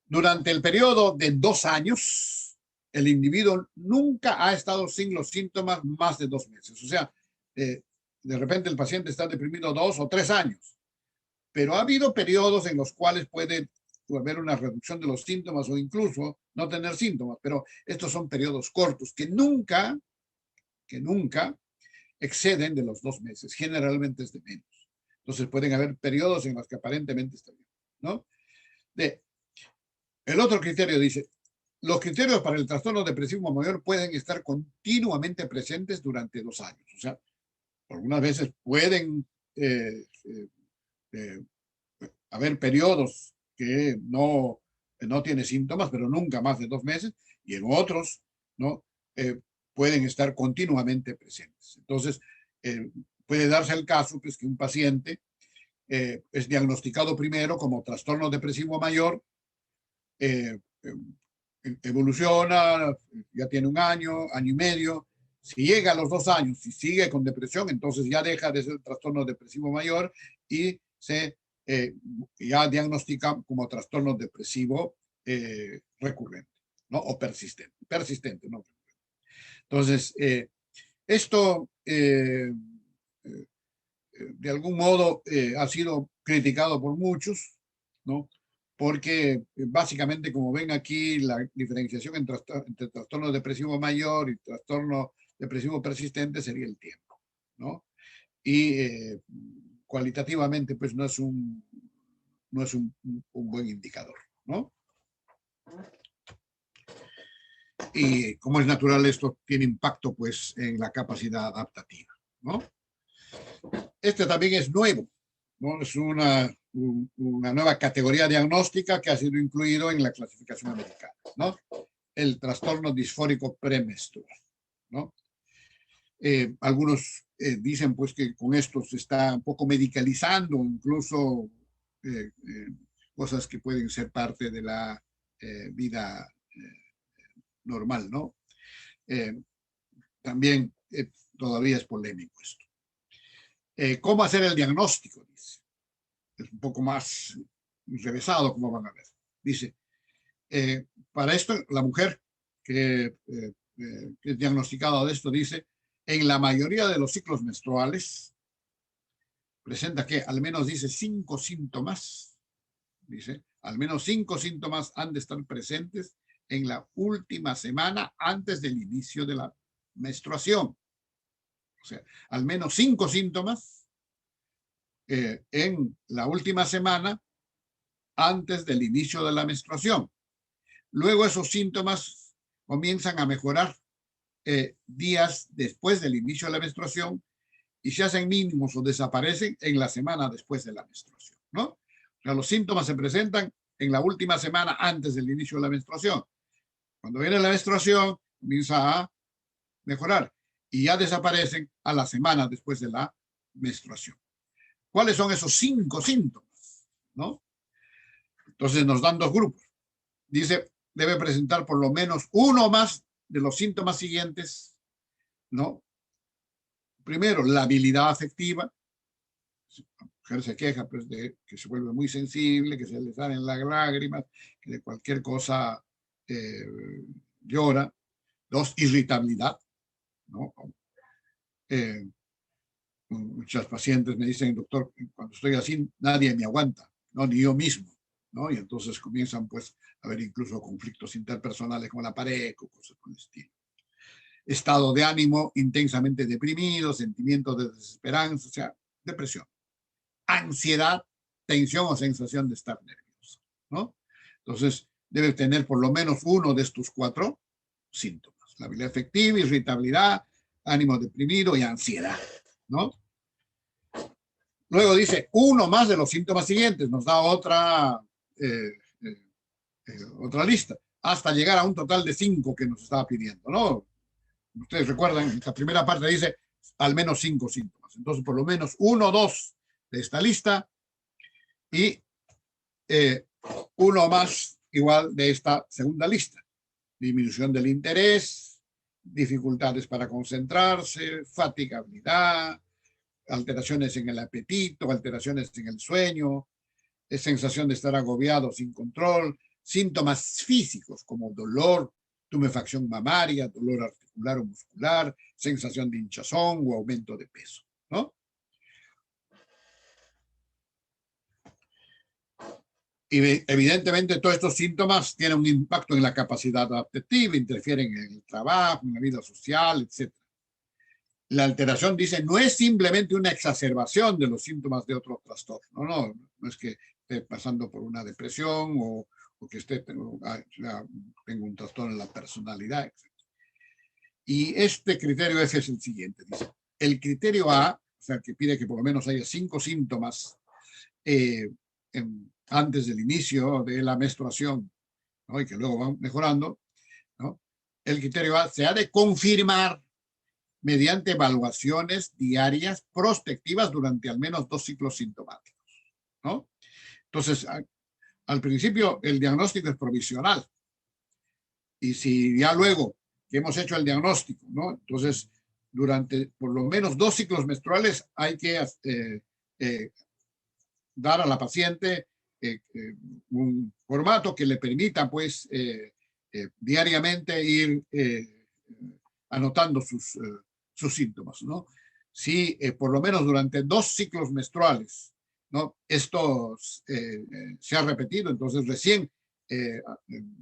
Durante el periodo de 2 años, el individuo nunca ha estado sin los síntomas más de 2 meses. O sea, de repente el paciente está deprimido 2 o 3 años, pero ha habido periodos en los cuales puede haber una reducción de los síntomas o incluso no tener síntomas, pero estos son periodos cortos que nunca exceden de los 2 meses, generalmente es de menos. Entonces pueden haber periodos en los que aparentemente está bien, ¿no? El otro criterio dice, los criterios para el trastorno depresivo mayor pueden estar continuamente presentes durante 2 años. O sea, algunas veces pueden haber periodos que no tiene síntomas, pero nunca más de 2 meses, y en otros, ¿no? Pueden estar continuamente presentes. Entonces, puede darse el caso pues, que un paciente es diagnosticado primero como trastorno depresivo mayor, evoluciona, ya tiene 1 año, año y medio. Si llega a los 2 años y sigue con depresión, entonces ya deja de ser trastorno depresivo mayor y se ya diagnostica como trastorno depresivo recurrente, ¿no? O persistente, ¿no? Entonces, esto de algún modo ha sido criticado por muchos, ¿no? Porque básicamente, como ven aquí, la diferenciación entre trastorno depresivo mayor y trastorno depresivo persistente sería el tiempo, ¿no? Y cualitativamente, pues no es un buen indicador, ¿no? Y como es natural, esto tiene impacto, pues, en la capacidad adaptativa, ¿no? Este también es nuevo, ¿no? Es una nueva categoría diagnóstica que ha sido incluido en la clasificación americana, ¿no? El trastorno disfórico premenstrual, ¿no? Algunos dicen pues que con esto se está un poco medicalizando, incluso cosas que pueden ser parte de la vida normal, ¿no? También todavía es polémico esto. ¿Cómo hacer el diagnóstico? Dice. Es un poco más enrevesado, como van a ver. Dice, para esto, la mujer que es diagnosticada de esto dice, en la mayoría de los ciclos menstruales, presenta que al menos dice 5 síntomas, dice, al menos 5 síntomas han de estar presentes en la última semana antes del inicio de la menstruación. O sea, al menos 5 síntomas en la última semana antes del inicio de la menstruación. Luego esos síntomas comienzan a mejorar días después del inicio de la menstruación y se hacen mínimos o desaparecen en la semana después de la menstruación, ¿no? O sea, los síntomas se presentan en la última semana antes del inicio de la menstruación. Cuando viene la menstruación, comienza a mejorar y ya desaparecen a la semana después de la menstruación. ¿Cuáles son esos 5 síntomas? ¿No? Entonces nos dan 2 grupos. Dice, debe presentar por lo menos uno más de los síntomas siguientes, ¿no? Primero, la habilidad afectiva. La mujer se queja pues, de que se vuelve muy sensible, que se le salen las lágrimas, que de cualquier cosa llora. 2, irritabilidad, ¿no? Muchas pacientes me dicen, doctor, cuando estoy así, nadie me aguanta, ¿no? Ni yo mismo, ¿no? Y entonces comienzan pues a haber incluso conflictos interpersonales con la pareja o cosas por el estilo. Estado de ánimo intensamente deprimido, sentimientos de desesperanza, o sea, depresión. Ansiedad, tensión o sensación de estar nervioso, ¿no? Entonces, debe tener por lo menos uno de estos 4 síntomas. La habilidad afectiva, irritabilidad, ánimo deprimido y ansiedad, ¿no? Luego dice, uno más de los síntomas siguientes, nos da otra lista, hasta llegar a un total de 5 que nos estaba pidiendo, ¿no? Ustedes recuerdan, la primera parte dice al menos 5 síntomas. Entonces, por lo menos 1 o 2 de esta lista y uno más igual de esta segunda lista. Disminución del interés, dificultades para concentrarse, fatigabilidad, alteraciones en el apetito, alteraciones en el sueño, sensación de estar agobiado sin control, síntomas físicos como dolor, tumefacción mamaria, dolor articular o muscular, sensación de hinchazón o aumento de peso, ¿no? Y evidentemente todos estos síntomas tienen un impacto en la capacidad adaptativa, interfieren en el trabajo, en la vida social, etc. La alteración, dice, no es simplemente una exacerbación de los síntomas de otro trastorno, no es que esté pasando por una depresión o que tengo un trastorno en la personalidad, etc. Y este criterio F es el siguiente, dice, el criterio A, o sea, que pide que por lo menos haya 5 síntomas antes del inicio de la menstruación, ¿no? Y que luego van mejorando, ¿no? El criterio A se ha de confirmar mediante evaluaciones diarias prospectivas durante al menos 2 ciclos sintomáticos, ¿no? Entonces, al principio el diagnóstico es provisional. Y si ya luego que hemos hecho el diagnóstico, ¿no? Entonces, durante por lo menos 2 ciclos menstruales hay que dar a la paciente un formato que le permita, pues, diariamente ir anotando sus síntomas, ¿no? Si por lo menos durante 2 ciclos menstruales, ¿no? Esto se ha repetido, entonces recién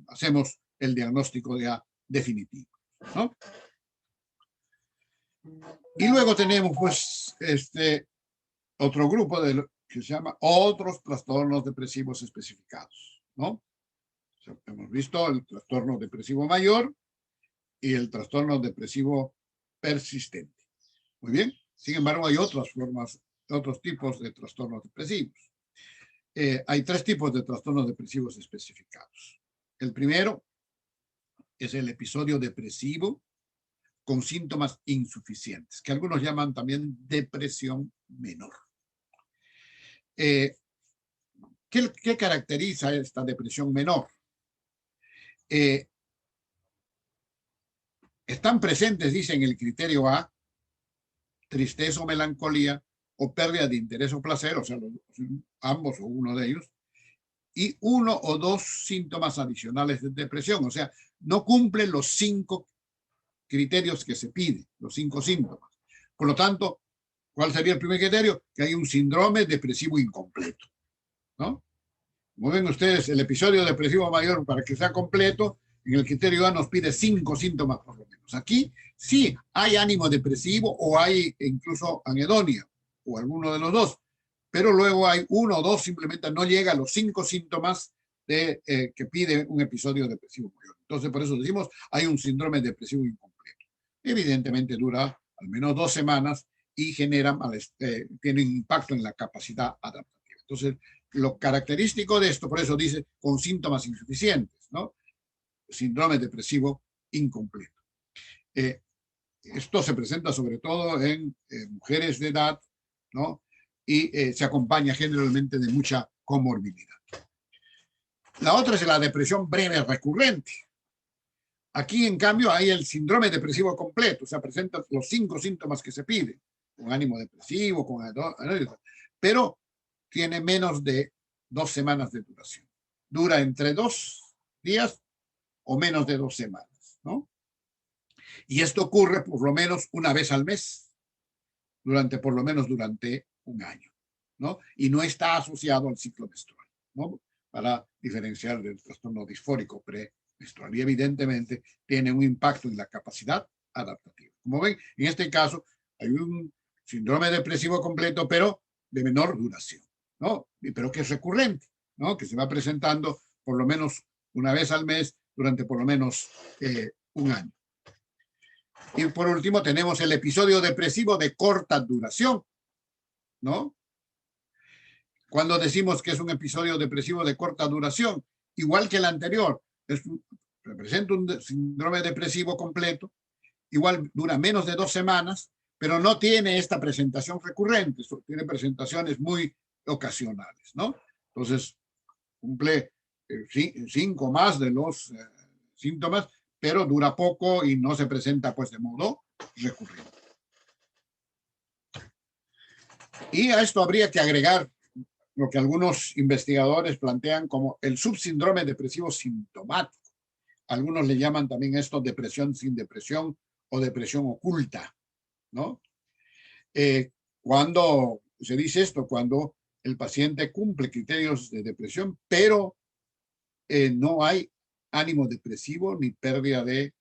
hacemos el diagnóstico ya definitivo, ¿no? Y luego tenemos, pues, otro grupo que se llama otros trastornos depresivos especificados, ¿no? O sea, hemos visto el trastorno depresivo mayor y el trastorno depresivo persistente. Muy bien. Sin embargo, hay otras formas, otros tipos de trastornos depresivos. Hay 3 tipos de trastornos depresivos especificados. El primero es el episodio depresivo con síntomas insuficientes, que algunos llaman también depresión menor. ¿Qué caracteriza esta depresión menor? Están presentes, dice en el criterio A, tristeza o melancolía o pérdida de interés o placer, o sea, ambos o uno de ellos, y 1 o 2 síntomas adicionales de depresión, o sea, no cumplen los 5 criterios que se piden, los 5 síntomas. Por lo tanto, ¿cuál sería el primer criterio? Que hay un síndrome depresivo incompleto, ¿no? Como ven ustedes, el episodio depresivo mayor, para que sea completo, en el criterio A nos pide 5 síntomas por lo menos. Aquí sí hay ánimo depresivo o hay incluso anedonia o alguno de los dos, pero luego hay 1 o 2, simplemente no llega a los 5 síntomas que pide un episodio depresivo mayor. Entonces, por eso decimos, hay un síndrome depresivo incompleto. Evidentemente dura al menos 2 semanas y tiene un impacto en la capacidad adaptativa. Entonces, lo característico de esto, por eso dice, con síntomas insuficientes, ¿no? Síndrome depresivo incompleto. Esto se presenta sobre todo en mujeres de edad, ¿no? y se acompaña generalmente de mucha comorbilidad. La otra es la depresión breve recurrente. Aquí, en cambio, hay el síndrome depresivo completo, o sea, presenta los 5 síntomas que se piden, con ánimo depresivo, pero tiene menos de 2 semanas de duración. Dura entre 2 días o menos de 2 semanas, ¿no? Y esto ocurre por lo menos una vez al mes, por lo menos durante un año, ¿no? Y no está asociado al ciclo menstrual, ¿no? Para diferenciar del trastorno disfórico premenstrual. Y evidentemente tiene un impacto en la capacidad adaptativa. Como ven, en este caso hay un síndrome depresivo completo, pero de menor duración, ¿no? Pero que es recurrente, ¿no? Que se va presentando por lo menos una vez al mes durante por lo menos un año. Y por último tenemos el episodio depresivo de corta duración, ¿no? Cuando decimos que es un episodio depresivo de corta duración, igual que el anterior, representa un síndrome depresivo completo, igual dura menos de 2 semanas, pero no tiene esta presentación recurrente, tiene presentaciones muy ocasionales, ¿no? Entonces, cumple 5 más de los síntomas, pero dura poco y no se presenta pues de modo recurrente. Y a esto habría que agregar lo que algunos investigadores plantean como el subsíndrome depresivo sintomático. Algunos le llaman también esto depresión sin depresión o depresión oculta, ¿no? Cuando se dice esto, cuando el paciente cumple criterios de depresión, pero no hay ánimo depresivo ni pérdida de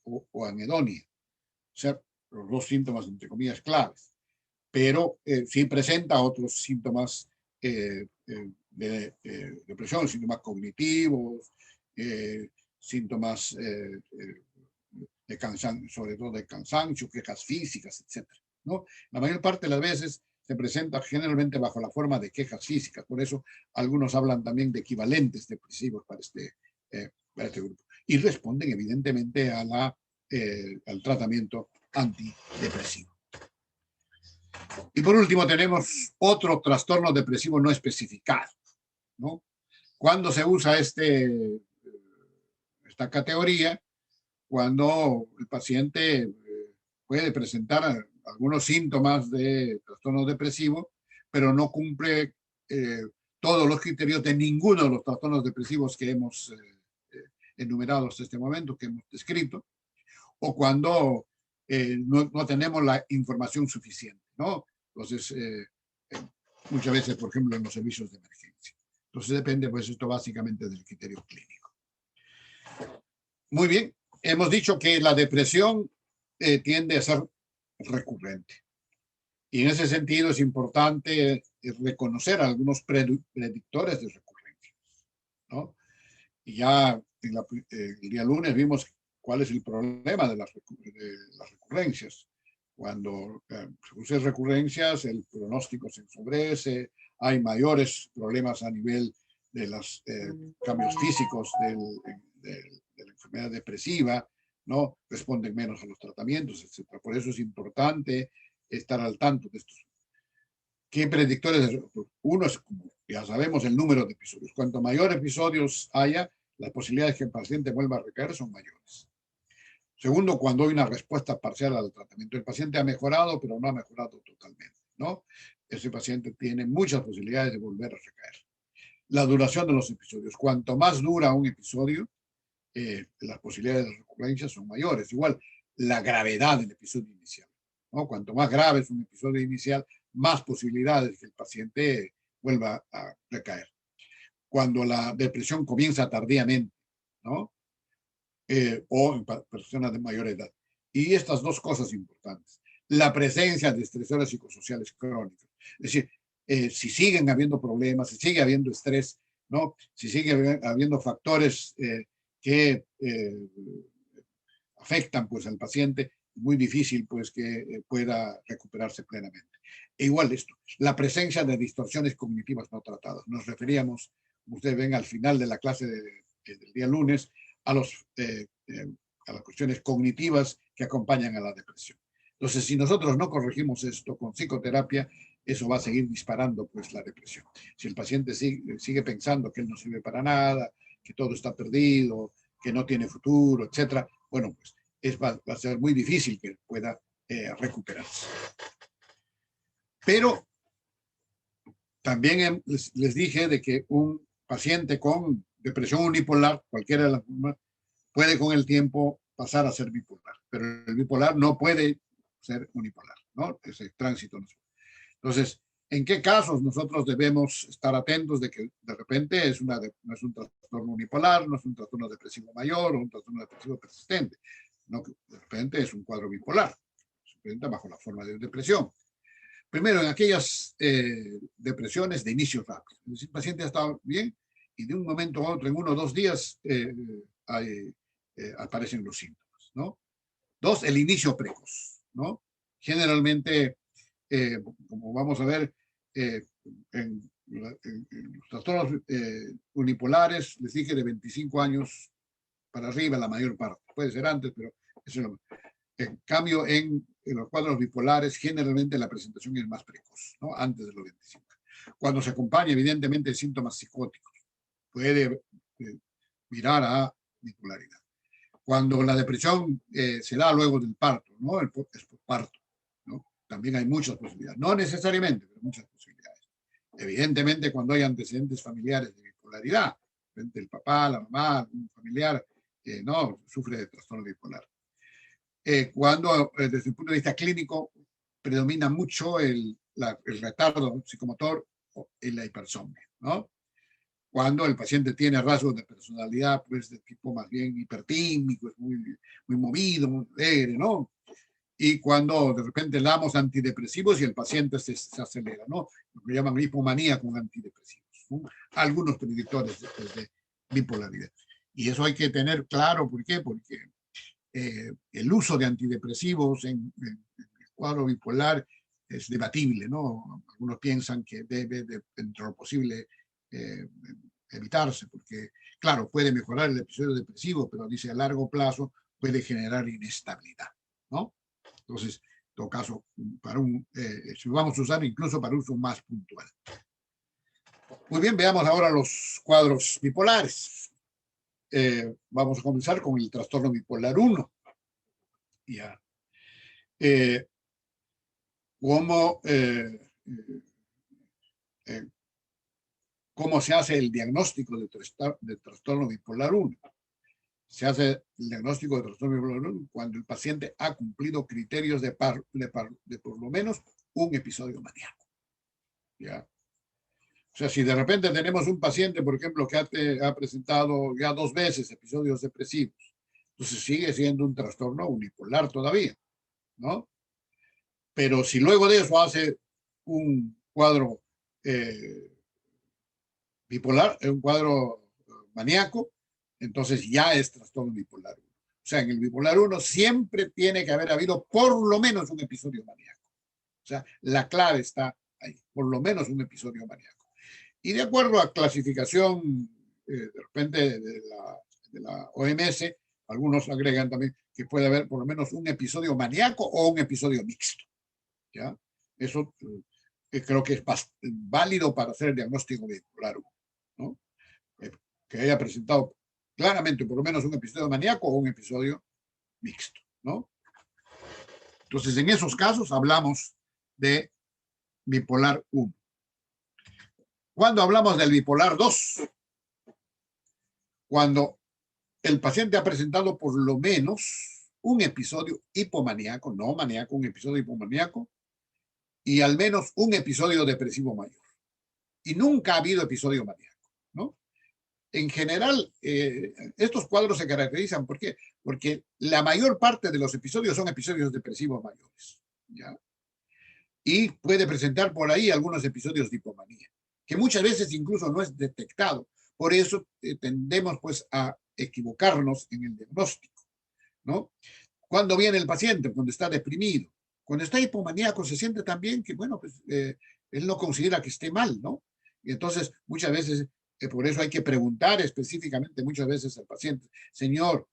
o anedonia. O sea, los 2 síntomas, entre comillas, claves. Pero sí presenta otros síntomas de depresión, síntomas cognitivos, síntomas de cansancio, sobre todo de cansancio, quejas físicas, etc., ¿no? La mayor parte de las veces se presenta generalmente bajo la forma de quejas físicas, por eso algunos hablan también de equivalentes depresivos para este grupo. Y responden evidentemente a al tratamiento antidepresivo. Y por último tenemos otro trastorno depresivo no especificado, ¿no? ¿Cuándo se usa esta categoría? Cuando el paciente puede presentar algunos síntomas de trastorno depresivo, pero no cumple todos los criterios de ninguno de los trastornos depresivos que hemos enumerado hasta este momento, que hemos descrito, o cuando no tenemos la información suficiente, ¿no? Entonces, muchas veces, por ejemplo, en los servicios de emergencia. Entonces depende, pues, esto básicamente del criterio clínico. Muy bien, hemos dicho que la depresión tiende a ser recurrente. Y en ese sentido es importante reconocer algunos predictores de recurrencia, ¿no? Y ya el día lunes vimos cuál es el problema de las recurrencias. Cuando se producen recurrencias, el pronóstico se ensobrece, hay mayores problemas a nivel de los cambios físicos de la enfermedad depresiva, ¿no? Responden menos a los tratamientos, etc. Por eso es importante estar al tanto de estos. ¿Qué predictores? Uno es, como ya sabemos, el número de episodios. Cuanto mayor episodios haya, las posibilidades de que el paciente vuelva a recaer son mayores. Segundo, cuando hay una respuesta parcial al tratamiento. El paciente ha mejorado, pero no ha mejorado totalmente, ¿no? Ese paciente tiene muchas posibilidades de volver a recaer. La duración de los episodios. Cuanto más dura un episodio, las posibilidades de recurrencia son mayores. Igual, la gravedad del episodio inicial, ¿no? Cuanto más grave es un episodio inicial, más posibilidades de que el paciente vuelva a recaer. Cuando la depresión comienza tardíamente, ¿no? O en personas de mayor edad. Y estas 2 cosas importantes. La presencia de estresores psicosociales crónicos. Es decir, si siguen habiendo problemas, si sigue habiendo estrés, ¿no? Si sigue habiendo factores que afectan pues al paciente, muy difícil pues que pueda recuperarse plenamente. E igual esto, la presencia de distorsiones cognitivas no tratadas. Nos referíamos, como ustedes ven al final de la clase del día lunes, a las cuestiones cognitivas que acompañan a la depresión. Entonces, si nosotros no corregimos esto con psicoterapia, eso va a seguir disparando pues la depresión. Si el paciente sigue pensando que él no sirve para nada, que todo está perdido, que no tiene futuro, etcétera, bueno, pues va a ser muy difícil que pueda recuperarse. Pero también les dije de que un paciente con depresión unipolar, cualquiera de las formas, puede con el tiempo pasar a ser bipolar, pero el bipolar no puede ser unipolar, ¿no? Ese tránsito no se puede. Entonces, ¿en qué casos nosotros debemos estar atentos de que de repente no es un trastorno unipolar, no es un trastorno depresivo mayor o un trastorno depresivo persistente? No, de repente es un cuadro bipolar, se presenta bajo la forma de depresión. Primero, en aquellas depresiones de inicio rápido. Es decir, el paciente ha estado bien y de un momento a otro, en 1 o 2 días, aparecen los síntomas, ¿no? 2, el inicio precoz, ¿no? Generalmente, como vamos a ver, en los trastornos unipolares, les dije de 25 años para arriba, la mayor parte. Puede ser antes, pero eso es lo. En cambio, en los cuadros bipolares, generalmente la presentación es más precoz, ¿no? Antes de los 25. Cuando se acompaña, evidentemente, de síntomas psicóticos, puede virar a bipolaridad. Cuando la depresión se da luego del parto, ¿no? Es por parto, ¿no? También hay muchas posibilidades. No necesariamente, pero muchas posibilidades. Evidentemente, cuando hay antecedentes familiares de bipolaridad, el papá, la mamá, un familiar, no, sufre de trastorno bipolar. Cuando desde el punto de vista clínico predomina mucho el retardo psicomotor y la hipersomnia, ¿no? Cuando el paciente tiene rasgos de personalidad pues de tipo más bien hipertímico, es muy movido, muy alegre, ¿no? Y cuando de repente le damos antidepresivos y el paciente se acelera, ¿no? Lo que llaman hipomanía con antidepresivos, ¿no? Algunos predictores de bipolaridad. Y eso hay que tener claro, ¿por qué? Porque el uso de antidepresivos en el cuadro bipolar es debatible, ¿no? Algunos piensan que debe, dentro de lo posible, evitarse, porque, claro, puede mejorar el episodio depresivo, pero dice a largo plazo puede generar inestabilidad, ¿no? Entonces, en todo caso, si vamos a usar incluso para uso más puntual. Muy bien, veamos ahora los cuadros bipolares. Vamos a comenzar con el trastorno bipolar 1. Ya. ¿Cómo se hace el diagnóstico de trastorno bipolar 1? Se hace el diagnóstico de trastorno bipolar 1 cuando el paciente ha cumplido criterios de por lo menos un episodio maníaco. ¿Ya? O sea, si de repente tenemos un paciente, por ejemplo, que ha presentado ya 2 veces episodios depresivos, entonces sigue siendo un trastorno unipolar todavía, ¿no? Pero si luego de eso hace un cuadro bipolar, un cuadro maníaco, entonces ya es trastorno bipolar 1. O sea, en el bipolar 1 siempre tiene que haber habido por lo menos un episodio maníaco. O sea, la clave está ahí, por lo menos un episodio maníaco. Y de acuerdo a clasificación, de repente, de la OMS, algunos agregan también que puede haber por lo menos un episodio maníaco o un episodio mixto. ¿Ya? Eso creo que es válido para hacer el diagnóstico bipolar 1, ¿no? Que haya presentado claramente por lo menos un episodio maníaco o un episodio mixto, ¿no? Entonces, en esos casos hablamos de bipolar 1. Cuando hablamos del bipolar 2, cuando el paciente ha presentado por lo menos un episodio hipomaníaco, no maníaco, un episodio hipomaníaco, y al menos un episodio depresivo mayor. Y nunca ha habido episodio maníaco, ¿no? En general, estos cuadros se caracterizan, ¿por qué? Porque la mayor parte de los episodios son episodios depresivos mayores, ¿ya? Y puede presentar por ahí algunos episodios de hipomanía, que muchas veces incluso no es detectado. Por eso tendemos pues a equivocarnos en el diagnóstico, ¿no? ¿Cuándo viene el paciente? Cuando está deprimido. Cuando está hipomaníaco se siente también que, bueno, pues él no considera que esté mal, ¿no? Y entonces muchas veces, por eso hay que preguntar específicamente muchas veces al paciente, señor,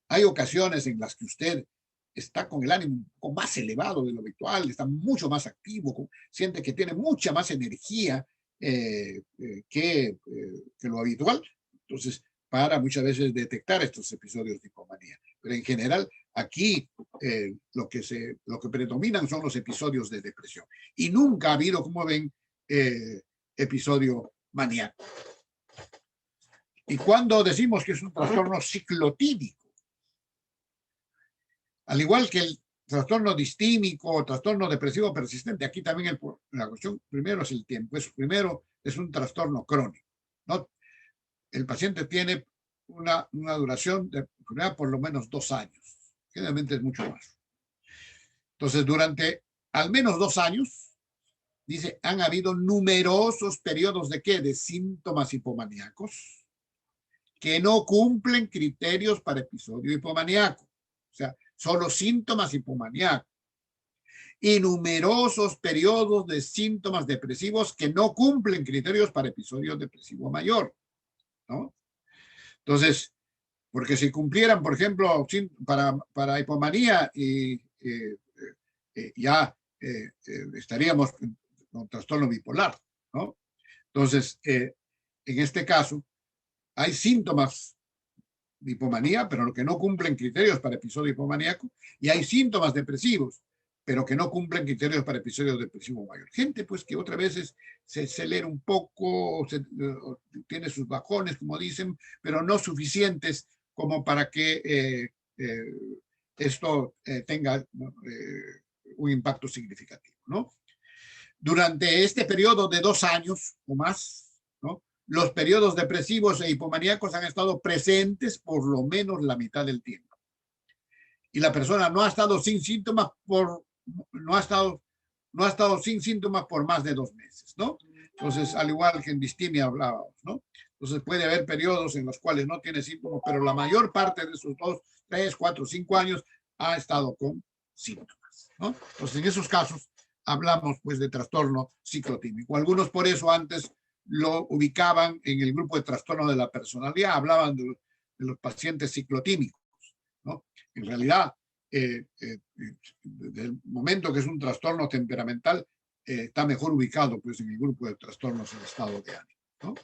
hay ocasiones en las que usted está con el ánimo un poco más elevado de lo habitual, está mucho más activo, siente que tiene mucha más energía que lo habitual. Entonces, para muchas veces detectar estos episodios de hipomanía. Pero en general, aquí lo que predominan son los episodios de depresión. Y nunca ha habido, como ven, episodio maníaco. Y cuando decimos que es un trastorno ciclotímico, al igual que el trastorno distímico o trastorno depresivo persistente, aquí también la cuestión primero es el tiempo. Primero es un trastorno crónico, ¿no? El paciente tiene una duración de enfermedad por lo menos 2 años. Generalmente es mucho más. Entonces, durante al menos 2 años, dice, han habido numerosos periodos de ¿qué? De síntomas hipomaníacos que no cumplen criterios para episodio hipomaníaco. O sea, solo síntomas hipomaníacos. Y numerosos periodos de síntomas depresivos que no cumplen criterios para episodio depresivo mayor, ¿no? Entonces, porque si cumplieran, por ejemplo, para hipomanía, ya estaríamos con trastorno bipolar, ¿no? Entonces, en este caso, hay síntomas de hipomanía, pero que no cumplen criterios para episodio hipomaníaco, y hay síntomas depresivos, pero que no cumplen criterios para episodio depresivo mayor. Gente, pues, que otras veces se acelera un poco, tiene sus bajones, como dicen, pero no suficientes como para que esto tenga un impacto significativo, ¿no? Durante este periodo de 2 años o más, ¿no? Los periodos depresivos e hipomaníacos han estado presentes por lo menos la mitad del tiempo. Y la persona no ha estado sin síntomas no ha estado sin síntomas por más de 2 meses, ¿no? Entonces, al igual que en distimia hablábamos, ¿no? Entonces puede haber periodos en los cuales no tiene síntomas, pero la mayor parte de esos 2, 3, 4, 5 años ha estado con síntomas, ¿no? Entonces, en esos casos hablamos pues de trastorno ciclotímico. Algunos por eso antes lo ubicaban en el grupo de trastorno de la personalidad, hablaban de los pacientes ciclotímicos, ¿no? En realidad, desde el momento que es un trastorno temperamental, está mejor ubicado pues en el grupo de trastornos en estado de ánimo, ¿no?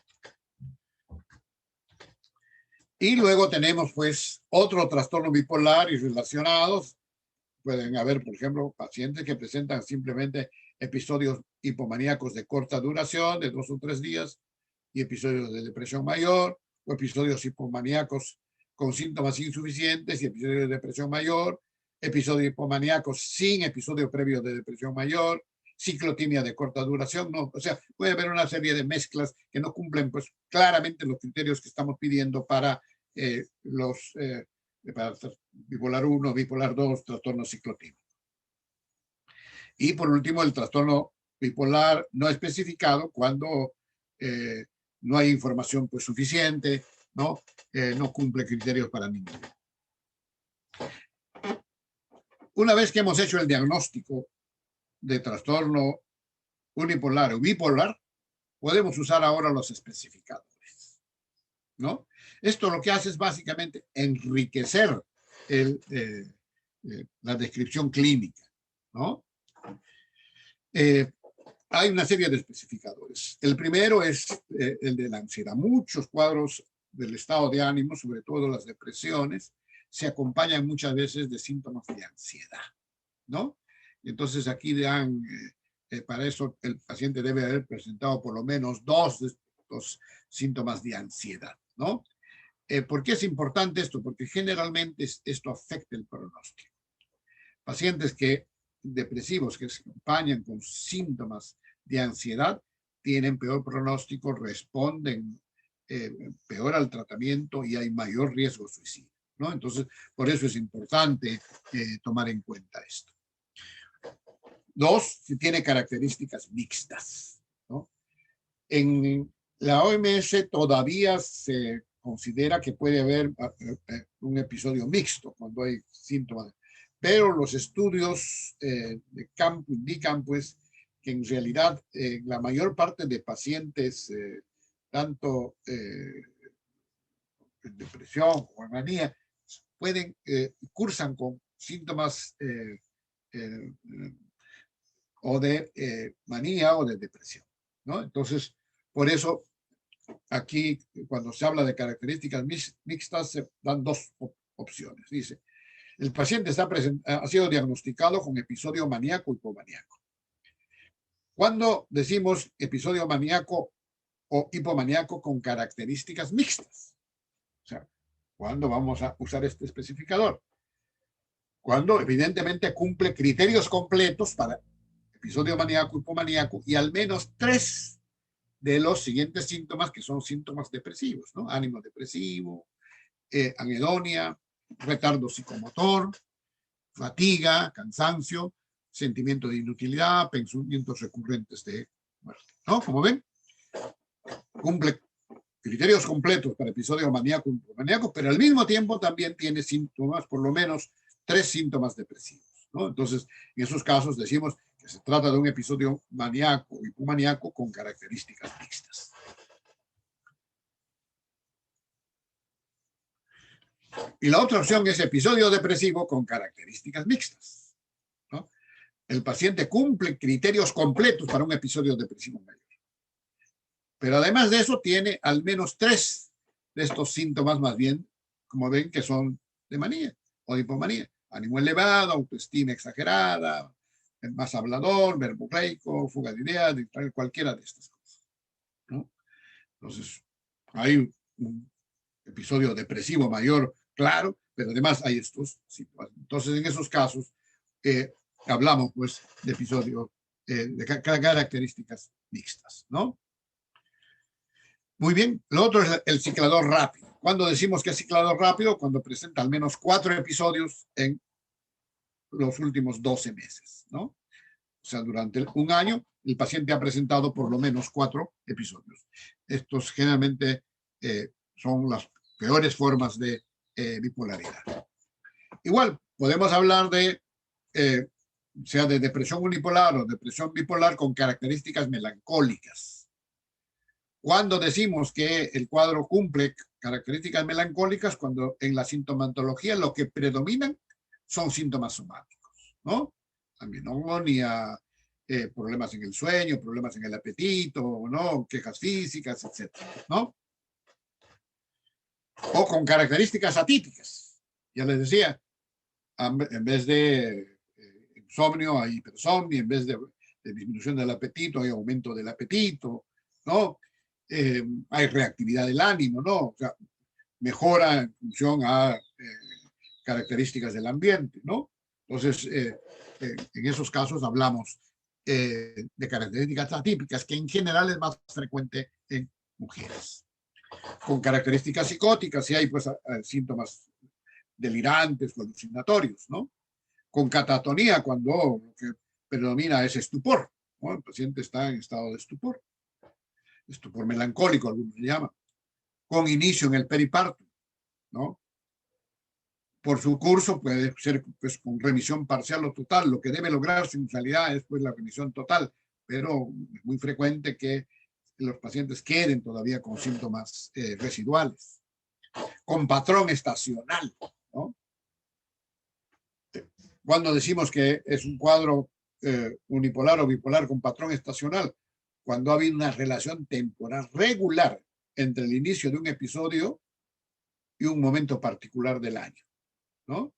Y luego tenemos pues otro trastorno bipolar y relacionados. Pueden haber, por ejemplo, pacientes que presentan simplemente episodios hipomaníacos de corta duración, de 2 o 3 días, y episodios de depresión mayor, o episodios hipomaníacos con síntomas insuficientes y episodios de depresión mayor, episodios hipomaníacos sin episodio previo de depresión mayor, ciclotimia de corta duración, no, o sea, puede haber una serie de mezclas que no cumplen pues claramente los criterios que estamos pidiendo para para bipolar 1, bipolar 2, trastorno ciclotímico. Y por último, el trastorno bipolar no especificado cuando no hay información pues suficiente, ¿no? No cumple criterios para ninguno. Una vez que hemos hecho el diagnóstico de trastorno unipolar o bipolar, podemos usar ahora los especificadores, ¿no? Esto lo que hace es básicamente enriquecer la descripción clínica, ¿no? Hay una serie de especificadores. El primero es el de la ansiedad. Muchos cuadros del estado de ánimo, sobre todo las depresiones, se acompañan muchas veces de síntomas de ansiedad, ¿no? Entonces aquí dan, para eso el paciente debe haber presentado por lo menos 2 de estos síntomas de ansiedad, ¿no? ¿Por qué es importante esto? Porque generalmente esto afecta el pronóstico. Pacientes depresivos que se acompañan con síntomas de ansiedad tienen peor pronóstico, responden peor al tratamiento y hay mayor riesgo de suicidio, ¿no? Entonces, por eso es importante tomar en cuenta esto. 2, si tiene características mixtas, ¿no? En la OMS todavía se considera que puede haber un episodio mixto cuando hay síntomas, pero los estudios de campo indican pues que en realidad la mayor parte de pacientes, tanto en depresión o en manía, cursan con síntomas o de manía o de depresión, ¿no? Entonces, por eso, aquí, cuando se habla de características mixtas, se dan dos opciones. Dice, el paciente ha sido diagnosticado con episodio maníaco hipomaníaco. ¿Cuándo decimos episodio maníaco o hipomaníaco con características mixtas? O sea, ¿cuándo vamos a usar este especificador? Cuando evidentemente cumple criterios completos para episodio maníaco, hipomaníaco y al menos 3 de los siguientes síntomas que son síntomas depresivos, ¿no? Ánimo depresivo, anedonia, retardo psicomotor, fatiga, cansancio, sentimiento de inutilidad, pensamientos recurrentes de muerte, ¿no? Como ven, cumple criterios completos para episodio maníaco, hipomaníaco, pero al mismo tiempo también tiene síntomas, por lo menos 3 síntomas depresivos, ¿no? Entonces, en esos casos decimos que se trata de un episodio maníaco o hipomaníaco con características mixtas. Y la otra opción es episodio depresivo con características mixtas, ¿no? El paciente cumple criterios completos para un episodio depresivo mayor. Pero además de eso, tiene al menos 3 de estos síntomas, más bien, como ven, que son de manía o de hipomanía. Ánimo elevado, autoestima exagerada, más hablador, verborreico, fuga de ideas, cualquiera de estas cosas, ¿no? Entonces, hay un episodio depresivo mayor, claro, pero además hay estos síntomas. Entonces, en esos casos, hablamos, pues, de episodios de características mixtas, ¿no? Muy bien, lo otro es el ciclador rápido. Cuando decimos que es ciclador rápido, cuando presenta al menos 4 episodios en los últimos 12 meses, ¿no? O sea, durante un año, el paciente ha presentado por lo menos 4 episodios. Estos generalmente son las peores formas de bipolaridad. Igual, podemos hablar de, sea de depresión unipolar o depresión bipolar con características melancólicas. Cuando decimos que el cuadro cumple características melancólicas, cuando en la sintomatología lo que predominan son síntomas somáticos, ¿no? Amenorrea, problemas en el sueño, problemas en el apetito, ¿no? Quejas físicas, etcétera, ¿no? O con características atípicas. Ya les decía, en vez de insomnio hay hipersomnia, en vez de disminución del apetito hay aumento del apetito, ¿no? Hay reactividad del ánimo, ¿no? O sea, mejora en función a características del ambiente, ¿no? Entonces, en esos casos hablamos de características atípicas, que en general es más frecuente en mujeres. Con características psicóticas, sí hay pues síntomas delirantes o alucinatorios, ¿no? Con catatonía, cuando lo que predomina es estupor, ¿no? El paciente está en estado de estupor melancólico, algunos le llaman, con inicio en el periparto, ¿no? Por su curso puede ser pues, con remisión parcial o total. Lo que debe lograrse en realidad es pues, la remisión total, pero es muy frecuente que los pacientes queden todavía con síntomas residuales, con patrón estacional, ¿no? Cuando decimos que es un cuadro unipolar o bipolar con patrón estacional, cuando ha habido una relación temporal regular entre el inicio de un episodio y un momento particular del año, ¿no?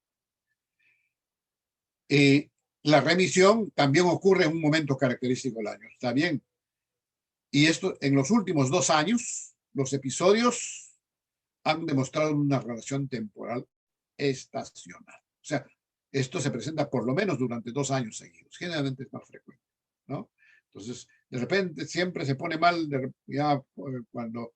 La remisión también ocurre en un momento característico del año, ¿está bien? Y esto, en los últimos 2 años, los episodios han demostrado una relación temporal estacional. O sea, esto se presenta por lo menos durante 2 años seguidos. Generalmente es más frecuente, ¿no? Entonces, de repente siempre se pone mal ya cuando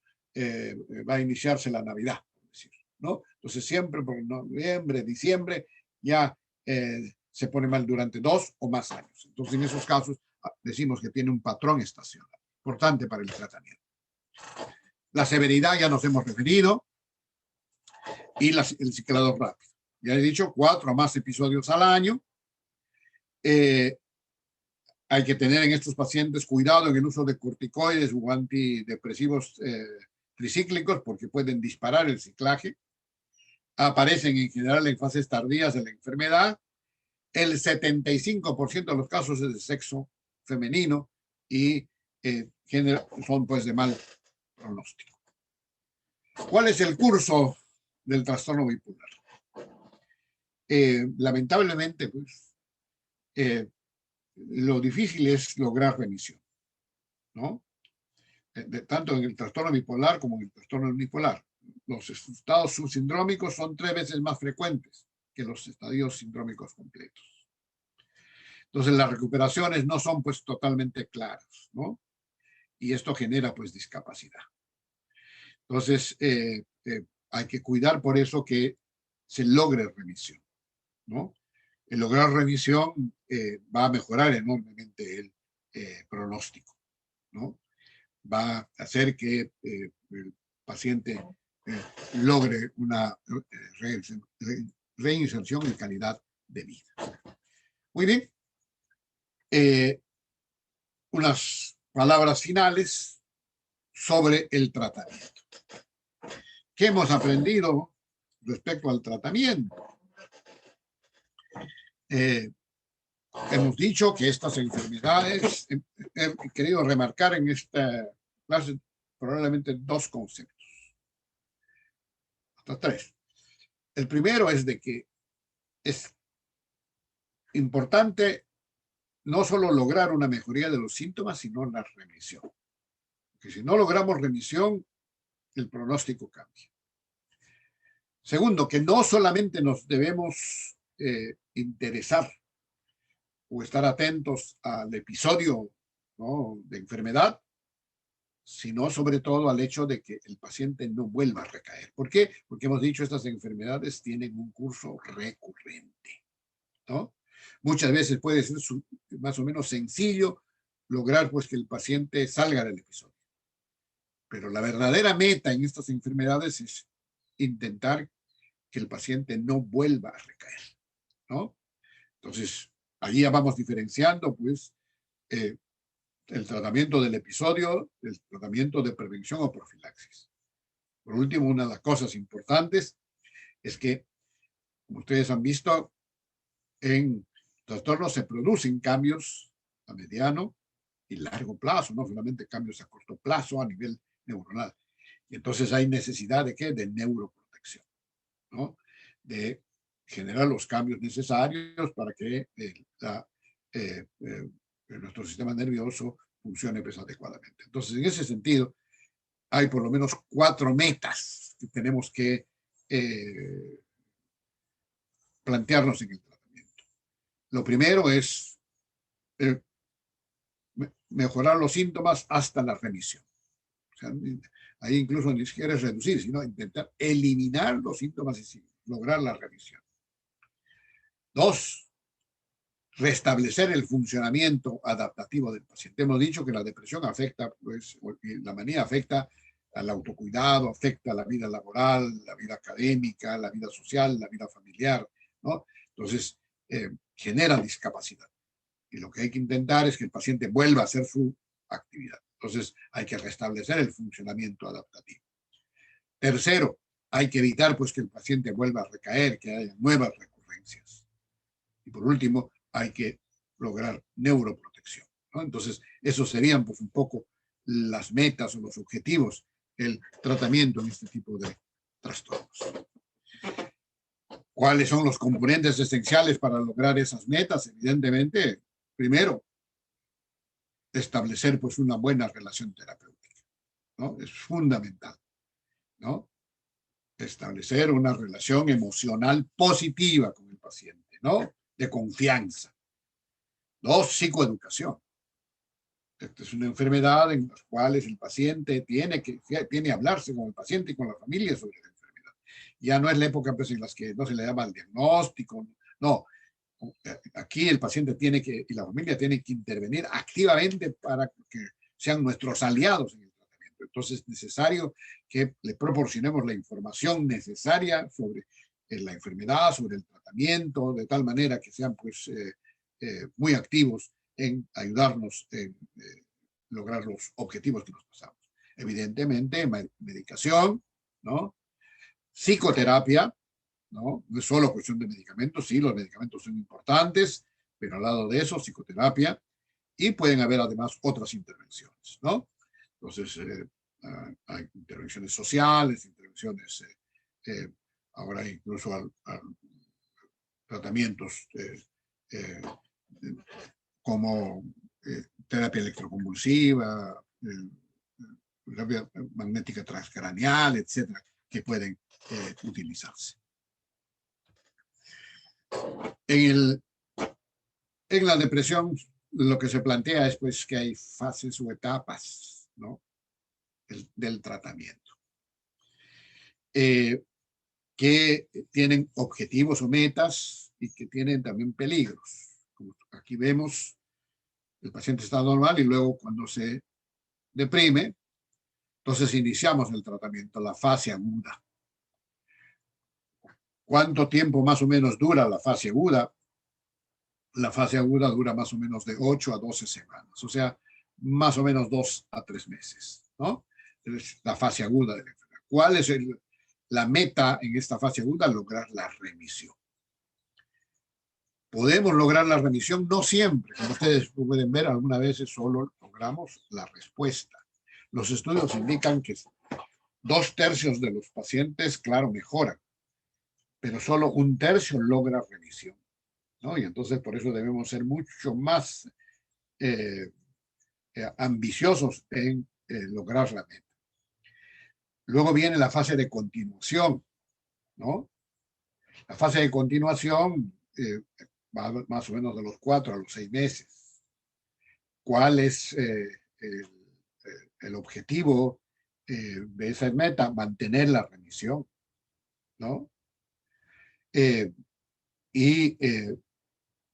va a iniciarse la Navidad, por decir, ¿no? Entonces siempre por noviembre, diciembre, ya se pone mal durante 2 o más años. Entonces, en esos casos decimos que tiene un patrón estacional, importante para el tratamiento. La severidad ya nos hemos referido, y el ciclador rápido. Ya he dicho, 4 o más episodios al año. Hay que tener en estos pacientes cuidado en el uso de corticoides o antidepresivos tricíclicos porque pueden disparar el ciclaje. aparecen en general en fases tardías de la enfermedad. El 75% de los casos es de sexo femenino y son pues de mal pronóstico. ¿Cuál es el curso del trastorno bipolar? Lamentablemente, pues, lo difícil es lograr remisión, ¿no? Tanto en el trastorno bipolar como en el trastorno unipolar. Los estados subsindrómicos son 3 veces más frecuentes que los estadios sindrómicos completos. Entonces, las recuperaciones no son pues totalmente claras, ¿no? Y esto genera pues discapacidad. Entonces, hay que cuidar por eso que se logre remisión, ¿no? El lograr remisión va a mejorar enormemente el pronóstico, ¿no? Va a hacer que el paciente logre una reinserción en calidad de vida. Muy bien. Unas palabras finales sobre el tratamiento. ¿Qué hemos aprendido respecto al tratamiento? Hemos dicho que estas enfermedades, he querido remarcar en esta clase probablemente 2 conceptos, hasta 3. El primero es de que es importante no solo lograr una mejoría de los síntomas, sino la remisión. Porque si no logramos remisión, el pronóstico cambia. Segundo, que no solamente nos debemos interesar o estar atentos al episodio, ¿no?, de enfermedad, sino sobre todo al hecho de que el paciente no vuelva a recaer. ¿Por qué? Porque hemos dicho estas enfermedades tienen un curso recurrente, ¿no? Muchas veces puede ser más o menos sencillo lograr pues que el paciente salga del episodio. Pero la verdadera meta en estas enfermedades es intentar que el paciente no vuelva a recaer, ¿no? Entonces, allí ya vamos diferenciando pues el tratamiento del episodio, el tratamiento de prevención o profilaxis. Por último, una de las cosas importantes es que, como ustedes han visto, en trastornos se producen cambios a mediano y largo plazo, no solamente cambios a corto plazo a nivel neuronal. Y entonces hay necesidad de ¿qué? De neuroprotección, ¿no? De generar los cambios necesarios para que nuestro sistema nervioso funcione pues adecuadamente. Entonces, en ese sentido, hay por lo menos 4 metas que tenemos que plantearnos en el tratamiento. Lo primero es mejorar los síntomas hasta la remisión. O sea, ahí incluso ni siquiera es reducir, sino intentar eliminar los síntomas y lograr la remisión. 2, restablecer el funcionamiento adaptativo del paciente. Hemos dicho que la depresión afecta, pues, la manía afecta al autocuidado, afecta a la vida laboral, la vida académica, la vida social, la vida familiar, ¿no? Entonces, genera discapacidad. Y lo que hay que intentar es que el paciente vuelva a hacer su actividad. Entonces, hay que restablecer el funcionamiento adaptativo. Tercero, hay que evitar pues que el paciente vuelva a recaer, que haya nuevas recurrencias. Y por último, hay que lograr neuroprotección, ¿no? Entonces, esos serían pues un poco las metas o los objetivos del tratamiento en este tipo de trastornos. ¿Cuáles son los componentes esenciales para lograr esas metas? Evidentemente, primero, establecer pues una buena relación terapéutica, ¿no? Es fundamental, ¿no? Establecer una relación emocional positiva con el paciente, ¿no? De confianza. 2, psicoeducación. Esta es una enfermedad en las cuales el paciente tiene que hablarse con el paciente y con la familia sobre la enfermedad. Ya no es la época pues, en las que no se le daba el diagnóstico, no. Aquí el paciente tiene que, y la familia tiene que intervenir activamente para que sean nuestros aliados en el tratamiento. Entonces es necesario que le proporcionemos la información necesaria sobre la enfermedad, sobre el tratamiento, de tal manera que sean pues muy activos en ayudarnos en lograr los objetivos que nos pasamos. Evidentemente, medicación, ¿no? Psicoterapia, ¿no? No es solo cuestión de medicamentos, sí, los medicamentos son importantes, pero al lado de eso, psicoterapia, y pueden haber además otras intervenciones, ¿no? Entonces, hay intervenciones sociales, intervenciones, ahora incluso tratamientos como terapia electroconvulsiva, terapia magnética transcraneal, etcétera, que pueden utilizarse. En la depresión, lo que se plantea es pues, que hay fases o etapas, ¿no? del tratamiento, que tienen objetivos o metas y que tienen también peligros. Como aquí vemos, el paciente está normal y luego cuando se deprime, entonces iniciamos el tratamiento, la fase aguda. ¿Cuánto tiempo más o menos dura la fase aguda? La fase aguda dura más o menos de 8 a 12 semanas, o sea, más o menos 2 a 3 meses, ¿no? Es la fase aguda de la enfermedad. ¿Cuál es la meta en esta fase aguda? Lograr la remisión. Podemos lograr la remisión, no siempre, como ustedes pueden ver, algunas veces solo logramos la respuesta. Los estudios indican que 2/3 de los pacientes, claro, mejoran, pero solo 1/3 logra remisión, ¿no? Y entonces por eso debemos ser mucho más ambiciosos en lograr la meta. Luego viene la fase de continuación, ¿no? La fase de continuación va más o menos de los 4 a los 6 meses. ¿Cuál es el objetivo de esa meta? Mantener la remisión, ¿no? Y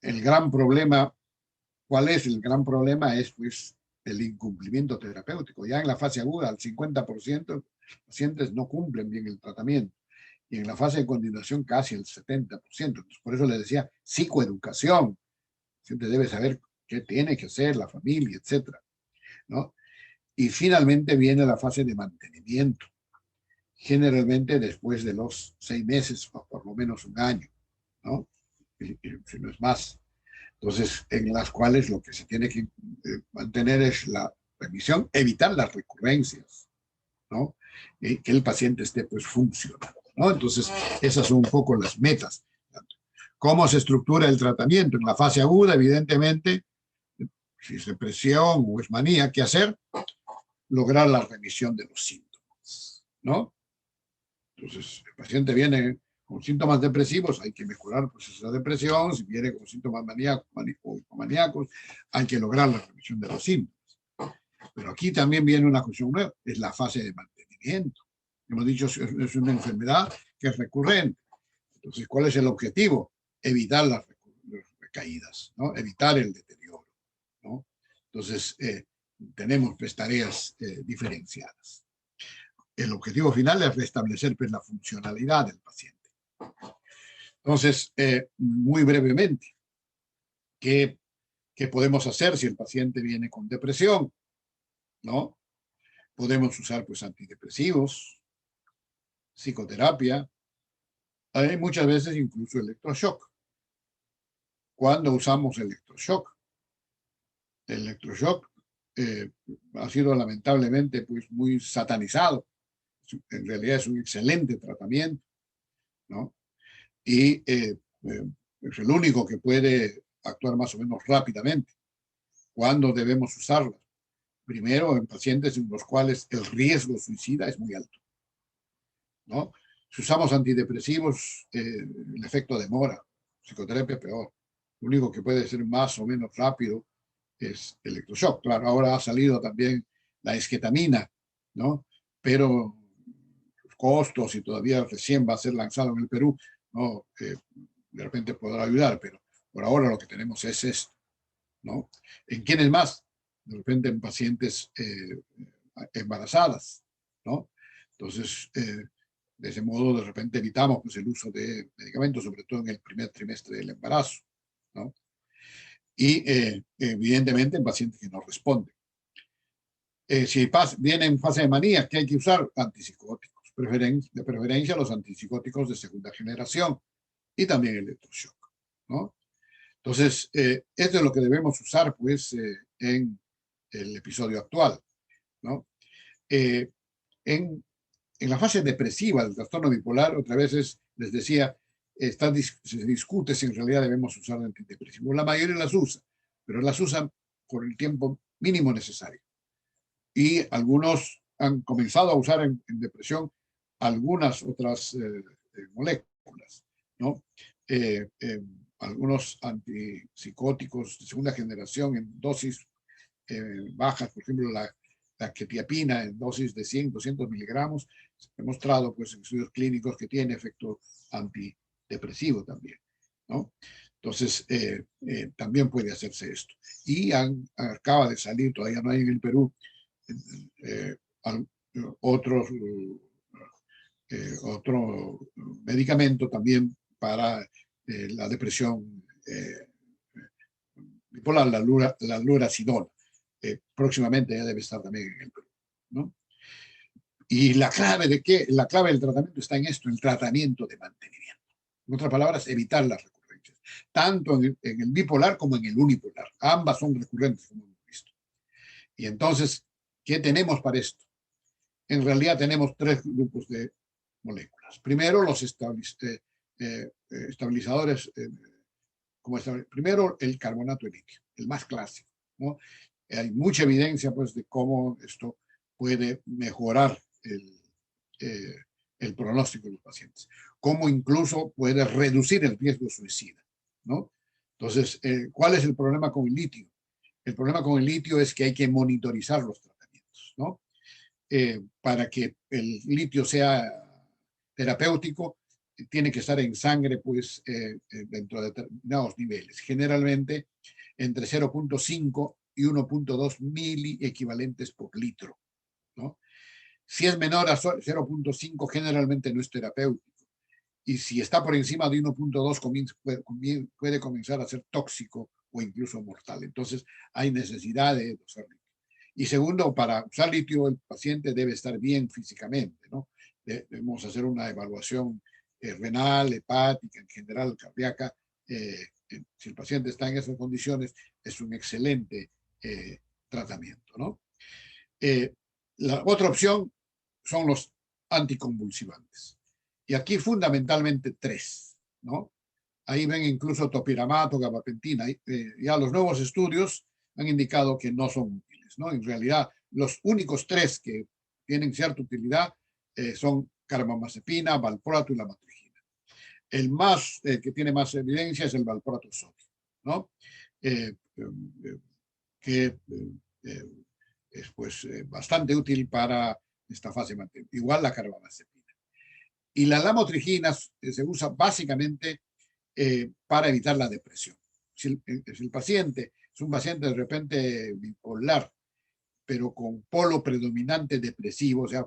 el gran problema, ¿cuál es? El gran problema es pues el incumplimiento terapéutico. Ya en la fase aguda, el 50% de los pacientes no cumplen bien el tratamiento. Y en la fase de continuación casi el 70%. Entonces, por eso les decía, psicoeducación. Siempre debe saber qué tiene que hacer la familia, etcétera, ¿no? Y finalmente viene la fase de mantenimiento, generalmente después de los 6 meses o por lo menos un año, ¿no? Si no es más. Entonces, en las cuales lo que se tiene que mantener es la remisión, evitar las recurrencias, ¿no? Que el paciente esté pues funcionando, ¿no? Entonces, esas son un poco las metas. ¿Cómo se estructura el tratamiento? En la fase aguda, evidentemente, si es depresión o es manía, ¿qué hacer? Lograr la remisión de los síntomas, ¿no? Entonces, el paciente viene con síntomas depresivos, hay que mejorar pues, esa depresión. Si viene con síntomas maníacos, hay que lograr la remisión de los síntomas. Pero aquí también viene una cuestión nueva, es la fase de mantenimiento. Hemos dicho, es una enfermedad que es recurrente. Entonces, ¿cuál es el objetivo? Evitar las recaídas, ¿no? Evitar el deterioro, ¿no? Entonces, tenemos pues, tareas diferenciadas. El objetivo final es restablecer pues, la funcionalidad del paciente. Entonces, muy brevemente, ¿qué podemos hacer si el paciente viene con depresión? ¿No? Podemos usar pues, antidepresivos, psicoterapia, hay muchas veces incluso electroshock. ¿Cuándo usamos electroshock? El electroshock ha sido lamentablemente pues, muy satanizado. En realidad es un excelente tratamiento, ¿no? Y es el único que puede actuar más o menos rápidamente. ¿Cuándo debemos usarla? Primero, en pacientes en los cuales el riesgo suicida es muy alto, ¿no? Si usamos antidepresivos, el efecto demora. Psicoterapia peor. Lo único que puede ser más o menos rápido es electroshock. Claro, ahora ha salido también la esketamina, ¿no? Pero los costos y todavía recién va a ser lanzado en el Perú, ¿no? De repente podrá ayudar, pero por ahora lo que tenemos es esto, ¿no? ¿En quiénes más? De repente en pacientes embarazadas, ¿no? Entonces, de ese modo, de repente evitamos pues, el uso de medicamentos, sobre todo en el primer trimestre del embarazo, ¿no? Y evidentemente en pacientes que no responden. Si viene en fase de manía, ¿qué hay que usar? Antipsicóticos. de preferencia los antipsicóticos de segunda generación y también el electroshock, ¿no? Entonces, esto es lo que debemos usar, pues, en el episodio actual, ¿no? Eh, en, en la fase depresiva del trastorno bipolar, otra vez les decía, se discute si en realidad debemos usar antidepresivos. La mayoría las usa, pero las usan por el tiempo mínimo necesario. Y algunos han comenzado a usar en depresión algunas otras moléculas, ¿no? Algunos antipsicóticos de segunda generación en dosis bajas, por ejemplo, la quetiapina en dosis de 100, 200 miligramos, se ha demostrado pues, en estudios clínicos que tiene efecto antidepresivo también, ¿no? Entonces, también puede hacerse esto. Y acaba de salir, todavía no hay en el Perú, eh, otro medicamento también para la depresión bipolar, la lurasidona. Próximamente ya debe estar también en el Perú, ¿no? Y la clave del tratamiento está en esto, el tratamiento de mantenimiento. En otras palabras, evitar las recurrencias, tanto en el bipolar como en el unipolar. Ambas son recurrentes, como hemos visto. Y entonces, ¿qué tenemos para esto? En realidad tenemos tres grupos de moléculas. Primero, los estabilizadores, primero el carbonato de litio, el más clásico, ¿no? Hay mucha evidencia pues, de cómo esto puede mejorar el pronóstico de los pacientes, cómo incluso puede reducir el riesgo suicida, ¿no? Entonces, ¿cuál es el problema con el litio? El problema con el litio es que hay que monitorizar los tratamientos, ¿no? Para que el litio sea terapéutico, tiene que estar en sangre pues, dentro de determinados niveles, generalmente entre 0.5 y 1.2 miliequivalentes por litro, ¿no? Si es menor a 0.5, generalmente no es terapéutico. Y si está por encima de 1.2, puede comenzar a ser tóxico o incluso mortal. Entonces, hay necesidad de usar litio. Y segundo, para usar litio, el paciente debe estar bien físicamente, ¿no? Debemos hacer una evaluación renal, hepática, en general cardíaca. Si el paciente está en esas condiciones, es un excelente tratamiento, ¿no? La otra opción son los anticonvulsivantes. Y aquí fundamentalmente tres, ¿no? Ahí ven incluso topiramato, gabapentina. Ya los nuevos estudios han indicado que no son útiles, ¿no? En realidad, los únicos tres que tienen cierta utilidad son carbamazepina, valproato y la matrigina. El más que tiene más evidencia es el valproato sódico, ¿no? Que es pues bastante útil para esta fase mantenida. Igual la carbamazepina. Y la lamotrigina se usa básicamente para evitar la depresión. Si el paciente es un paciente de repente bipolar, pero con polo predominante depresivo, o sea,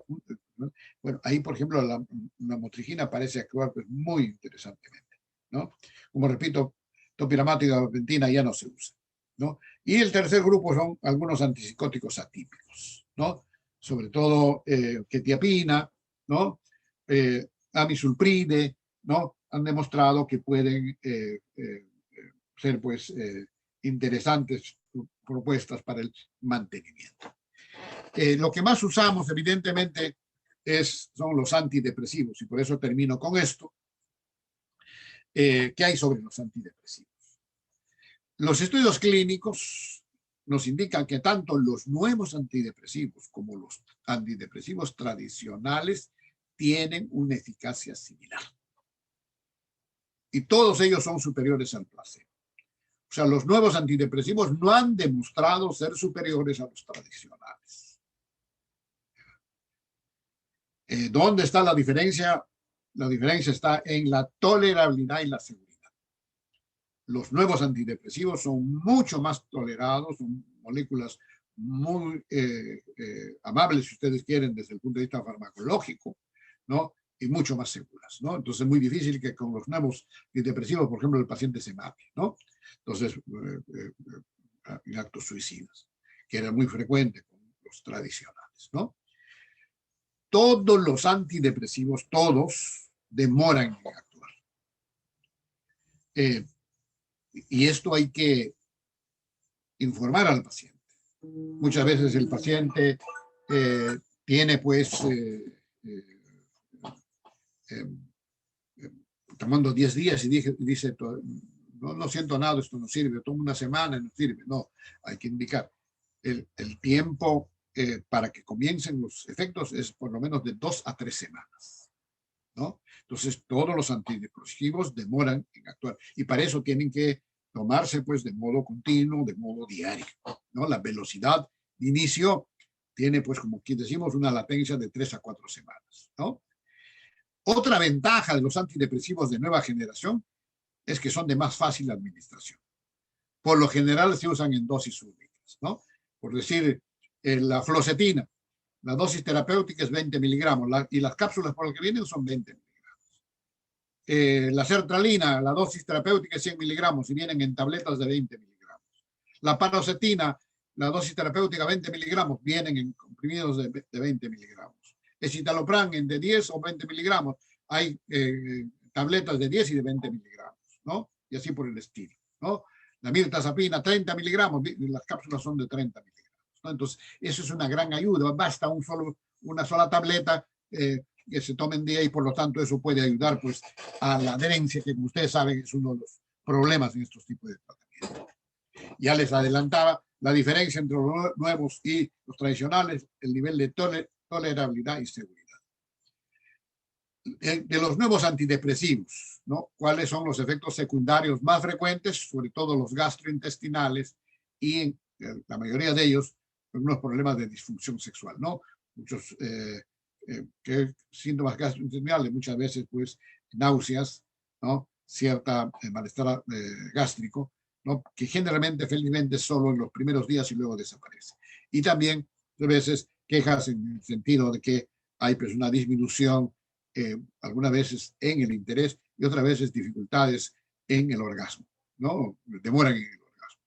bueno, ahí por ejemplo la motrigina parece actuar pues, muy interesantemente, ¿no? Como repito, topiramato y gabapentina ya no se usa, ¿no? Y el tercer grupo son algunos antipsicóticos atípicos, ¿no? Sobre todo quetiapina, ¿no? Amisulpride, ¿no? Han demostrado que pueden ser pues interesantes propuestas para el mantenimiento. Lo que más usamos, evidentemente, son los antidepresivos, y por eso termino con esto. ¿Qué hay sobre los antidepresivos? Los estudios clínicos nos indican que tanto los nuevos antidepresivos como los antidepresivos tradicionales tienen una eficacia similar. Y todos ellos son superiores al placebo. O sea, los nuevos antidepresivos no han demostrado ser superiores a los tradicionales. ¿Dónde está la diferencia? La diferencia está en la tolerabilidad y la seguridad. Los nuevos antidepresivos son mucho más tolerados, son moléculas muy amables, si ustedes quieren, desde el punto de vista farmacológico, ¿no? Y mucho más seguras, ¿no? Entonces es muy difícil que con los nuevos antidepresivos, por ejemplo, el paciente se mate, ¿no? Entonces, en actos suicidas, que era muy frecuente con los tradicionales, ¿no? todos los antidepresivos, todos, demoran en actuar. Y esto hay que informar al paciente. Muchas veces el paciente tiene pues tomando 10 días y dice no siento nada, esto no sirve, tomo una semana y no sirve. No, hay que indicar el tiempo para que comiencen los efectos es por lo menos de 2 a 3 semanas, ¿no? Entonces todos los antidepresivos demoran en actuar y para eso tienen que tomarse pues de modo continuo, de modo diario, ¿no? La velocidad de inicio tiene pues como aquí decimos una latencia de 3 a 4 semanas, ¿no? Otra ventaja de los antidepresivos de nueva generación es que son de más fácil administración. Por lo general se usan en dosis únicas, ¿no? Por decir, la fluoxetina, la dosis terapéutica es 20 miligramos y las cápsulas por las que vienen son 20 miligramos. La sertralina, la dosis terapéutica es 100 miligramos y vienen en tabletas de 20 miligramos. La paroxetina, la dosis terapéutica 20 miligramos, vienen en comprimidos de 20 miligramos. Escitalopram de 10 o 20 miligramos, hay tabletas de 10 y de 20 miligramos, ¿no? Y así por el estilo, ¿no? La mirtazapina, 30 miligramos, las cápsulas son de 30 miligramos, ¿no? Entonces, eso es una gran ayuda, basta una sola tableta que se tome en día y por lo tanto eso puede ayudar pues a la adherencia, que como ustedes saben es uno de los problemas en estos tipos de tratamientos. Ya les adelantaba la diferencia entre los nuevos y los tradicionales, el nivel de tolerabilidad y seguridad. De los nuevos antidepresivos, ¿no? ¿Cuáles son los efectos secundarios más frecuentes? Sobre todo los gastrointestinales y en la mayoría de ellos unos problemas de disfunción sexual, ¿no? Muchos síntomas gastrointestinales, muchas veces pues náuseas, ¿no? Cierta malestar gástrico, ¿no? Que generalmente, felizmente, solo en los primeros días y luego desaparece. Y también, a veces, quejas en el sentido de que hay pues una disminución algunas veces en el interés y otras veces dificultades en el orgasmo, ¿no? Demoran en el orgasmo.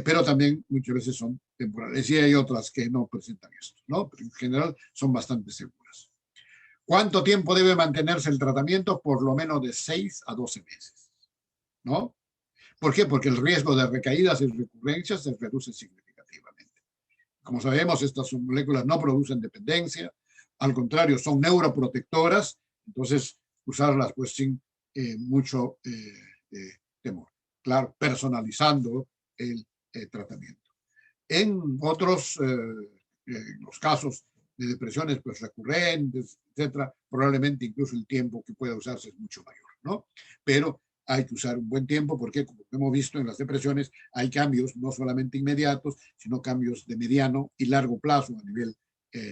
Pero también muchas veces son temporales y hay otras que no presentan esto, ¿no? Pero en general son bastante seguras. ¿Cuánto tiempo debe mantenerse el tratamiento? Por lo menos de 6 a 12 meses, ¿no? ¿Por qué? Porque el riesgo de recaídas y recurrencias se reduce significativamente. Como sabemos, estas moléculas no producen dependencia, al contrario, son neuroprotectoras, entonces usarlas pues sin mucho temor. Claro, personalizando el tratamiento. En otros, los casos de depresiones pues recurrentes, etcétera, probablemente incluso el tiempo que pueda usarse es mucho mayor, ¿no? Pero hay que usar un buen tiempo porque, como hemos visto en las depresiones, hay cambios no solamente inmediatos, sino cambios de mediano y largo plazo a nivel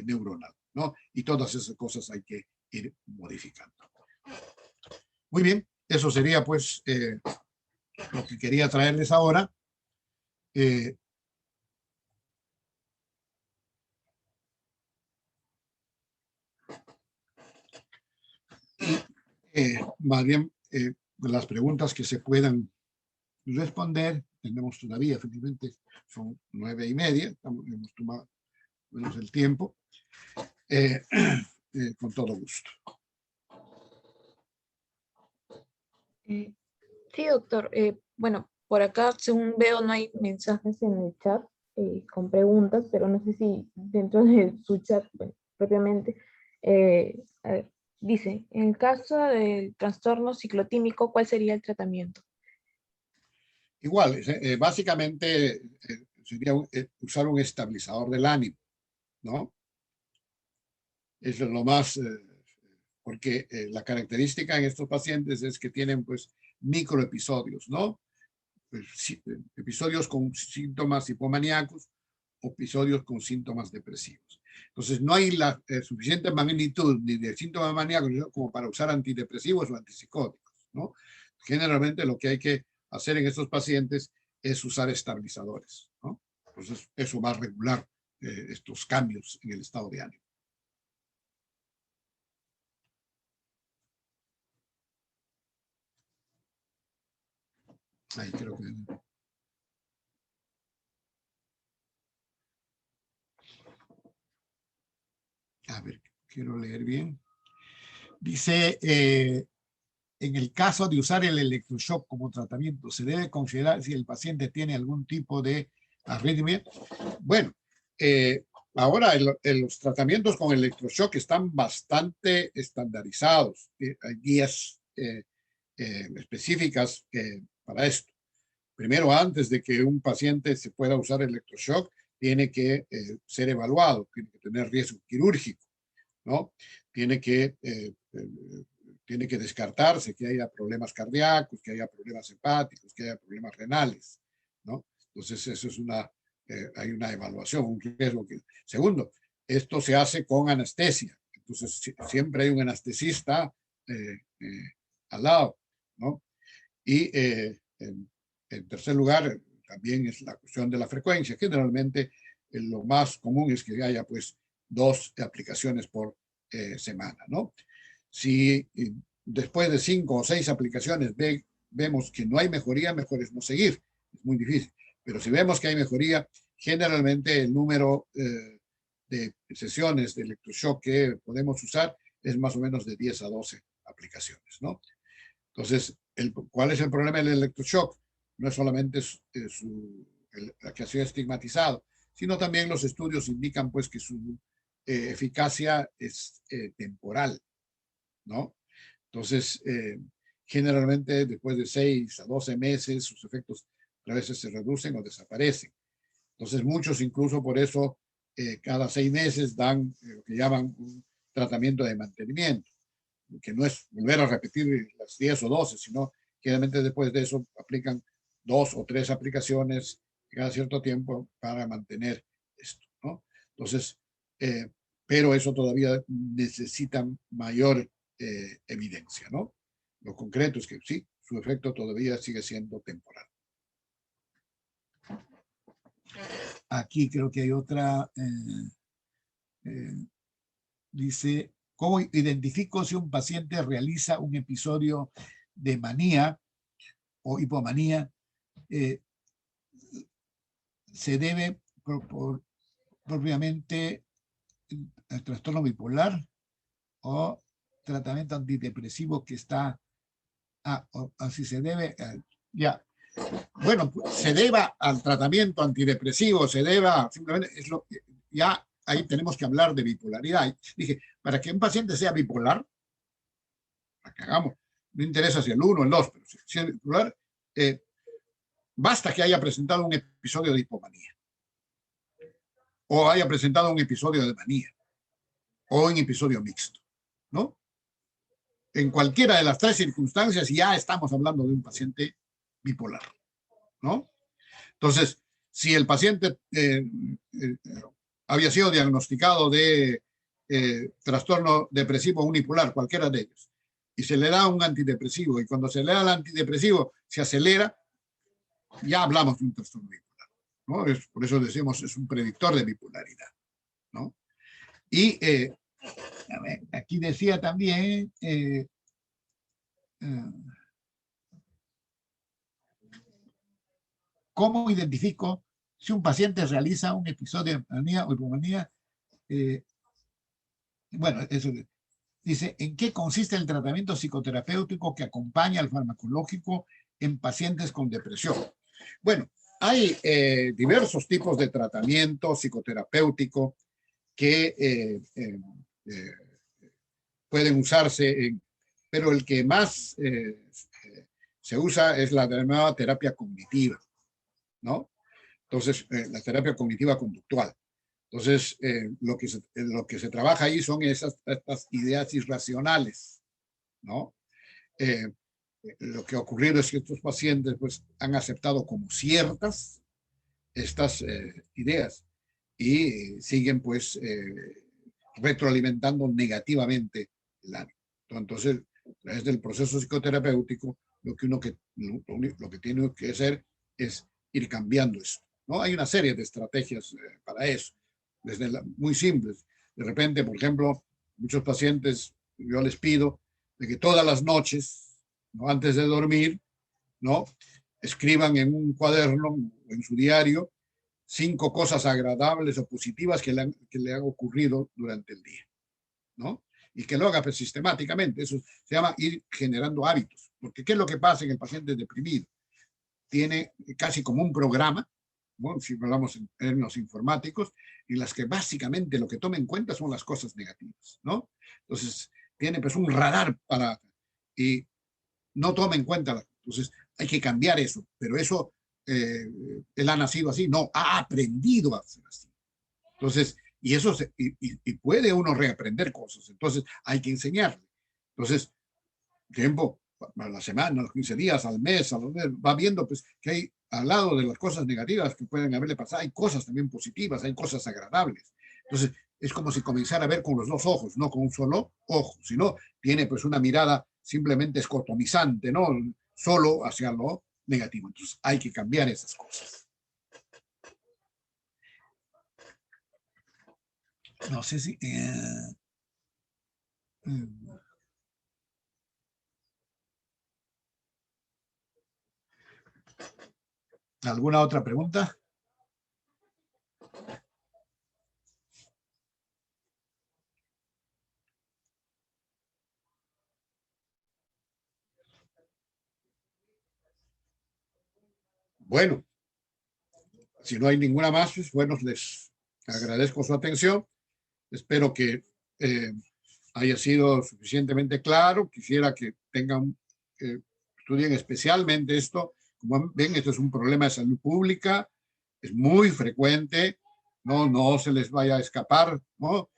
neuronal, ¿no? Y todas esas cosas hay que ir modificando. Muy bien, eso sería pues lo que quería traerles ahora. Más bien, las preguntas que se puedan responder, tenemos todavía, efectivamente, son 9:30, hemos tomado menos el tiempo, con todo gusto. Sí, doctor. Bueno, por acá, según veo, no hay mensajes en el chat con preguntas, pero no sé si dentro de su chat, bueno, propiamente, a ver, dice, en el caso del trastorno ciclotímico, ¿cuál sería el tratamiento? Igual, básicamente sería usar un estabilizador del ánimo, ¿no? Eso es lo más, porque la característica en estos pacientes es que tienen pues microepisodios, ¿no? Episodios con síntomas hipomaníacos o episodios con síntomas depresivos. Entonces, no hay la suficiente magnitud ni de síntomas maníacos como para usar antidepresivos o antipsicóticos, ¿no? Generalmente lo que hay que hacer en estos pacientes es usar estabilizadores, ¿no? Entonces, eso va a regular estos cambios en el estado de ánimo. Ahí creo que... A ver, quiero leer bien. Dice, en el caso de usar el electroshock como tratamiento, ¿se debe considerar si el paciente tiene algún tipo de arritmia? Bueno, ahora los tratamientos con electroshock están bastante estandarizados. Hay guías específicas para esto. Primero, antes de que un paciente se pueda usar electroshock, tiene que ser evaluado, tiene que tener riesgo quirúrgico, ¿no? Tiene que descartarse que haya problemas cardíacos, que haya problemas hepáticos, que haya problemas renales, ¿no? Entonces, eso es hay una evaluación, un riesgo. Segundo, esto se hace con anestesia. Entonces, siempre hay un anestesista al lado, ¿no? Y en tercer lugar, también es la cuestión de la frecuencia. Generalmente, lo más común es que haya, pues, 2 aplicaciones por semana, ¿no? Si después de 5 o 6 aplicaciones vemos que no hay mejoría, mejor es no seguir. Es muy difícil. Pero si vemos que hay mejoría, generalmente el número de sesiones de electroshock que podemos usar es más o menos de 10 a 12 aplicaciones, ¿no? Entonces, ¿cuál es el problema del electroshock? No es solamente la que ha sido estigmatizado, sino también los estudios indican, pues, que su eficacia es temporal, ¿no? Entonces, generalmente después de 6 a 12 meses, sus efectos a veces se reducen o desaparecen. Entonces, muchos incluso por eso cada 6 meses dan lo que llaman un tratamiento de mantenimiento, que no es volver a repetir las 10 o 12, sino generalmente después de eso aplican 2 o 3 aplicaciones cada cierto tiempo para mantener esto, ¿no? Entonces, pero eso todavía necesita mayor evidencia, ¿no? Lo concreto es que sí, su efecto todavía sigue siendo temporal. Aquí creo que hay otra, dice, ¿cómo identifico si un paciente realiza un episodio de manía o hipomanía? Se debe propiamente al trastorno bipolar o tratamiento antidepresivo que está, o si se debe, ya. Bueno, se deba al tratamiento antidepresivo, se deba, simplemente, ya ahí tenemos que hablar de bipolaridad. Dije, para que un paciente sea bipolar, la cagamos, no interesa si el 1 o el 2, pero si es bipolar, basta que haya presentado un episodio de hipomanía, o haya presentado un episodio de manía, o un episodio mixto, ¿no? En cualquiera de las 3 circunstancias ya estamos hablando de un paciente bipolar, ¿no? Entonces, si el paciente había sido diagnosticado de trastorno depresivo unipolar, cualquiera de ellos, y se le da un antidepresivo, y cuando se le da el antidepresivo se acelera, ya hablamos de un trastorno bipolar, ¿no? Por eso decimos, es un predictor de bipolaridad, ¿no? Y a ver, aquí decía también, ¿cómo identifico si un paciente realiza un episodio de manía o hipomanía? Bueno, eso dice, ¿en qué consiste el tratamiento psicoterapéutico que acompaña al farmacológico en pacientes con depresión? Bueno, hay diversos tipos de tratamiento psicoterapéutico que pueden usarse, pero el que más se usa es la nueva terapia cognitiva, ¿no? Entonces, la terapia cognitiva conductual. Entonces, lo que se trabaja ahí son estas ideas irracionales, ¿no? Lo que ha ocurrido es que estos pacientes pues, han aceptado como ciertas estas ideas y siguen pues retroalimentando negativamente el ánimo. Entonces, a través del proceso psicoterapéutico, lo que tiene que hacer es ir cambiando eso, ¿no? Hay una serie de estrategias para eso, desde muy simples. De repente, por ejemplo, muchos pacientes, yo les pido de que todas las noches, ¿no? Antes de dormir, ¿no? Escriban en un cuaderno, en su diario, 5 cosas agradables o positivas que le han ocurrido durante el día, ¿no? Y que lo haga pues, sistemáticamente. Eso se llama ir generando hábitos. Porque ¿qué es lo que pasa en el paciente deprimido? Tiene casi como un programa, ¿no? Si hablamos en términos informáticos, en las que básicamente lo que toma en cuenta son las cosas negativas, ¿no? Entonces, tiene pues un radar para... y no toma en cuenta. Entonces, hay que cambiar eso. Pero eso, él ha nacido así. No, ha aprendido a ser así. Entonces, y eso y puede uno reaprender cosas. Entonces, hay que enseñarle. Entonces, tiempo, a la semana, a los 15 días, al mes, va viendo pues, que hay al lado de las cosas negativas que pueden haberle pasado, hay cosas también positivas, hay cosas agradables. Entonces, es como si comenzara a ver con los dos ojos, no con un solo ojo, sino tiene pues una mirada simplemente escotomizante, ¿no? Solo hacia lo negativo. Entonces, hay que cambiar esas cosas. No sé si... ¿alguna otra pregunta? Bueno, si no hay ninguna más, pues bueno, les agradezco su atención. Espero que haya sido suficientemente claro. Quisiera que tengan, estudien especialmente esto. Como ven, esto es un problema de salud pública, es muy frecuente, no se les vaya a escapar, ¿no?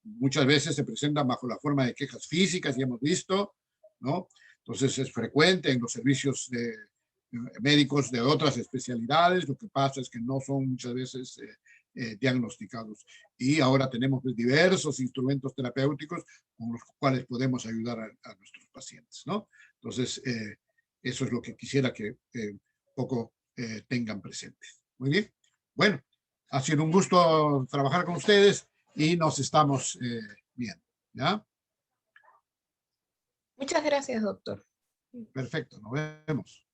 Muchas veces se presentan bajo la forma de quejas físicas, ya hemos visto, ¿no? Entonces es frecuente en los servicios de médicos de otras especialidades. Lo que pasa es que no son muchas veces diagnosticados. Y ahora tenemos diversos instrumentos terapéuticos con los cuales podemos ayudar a nuestros pacientes, ¿no? Entonces, eso es lo que quisiera que poco tengan presentes. Muy bien. Bueno, ha sido un gusto trabajar con ustedes y nos estamos viendo, ¿ya? Muchas gracias, doctor. Perfecto, nos vemos.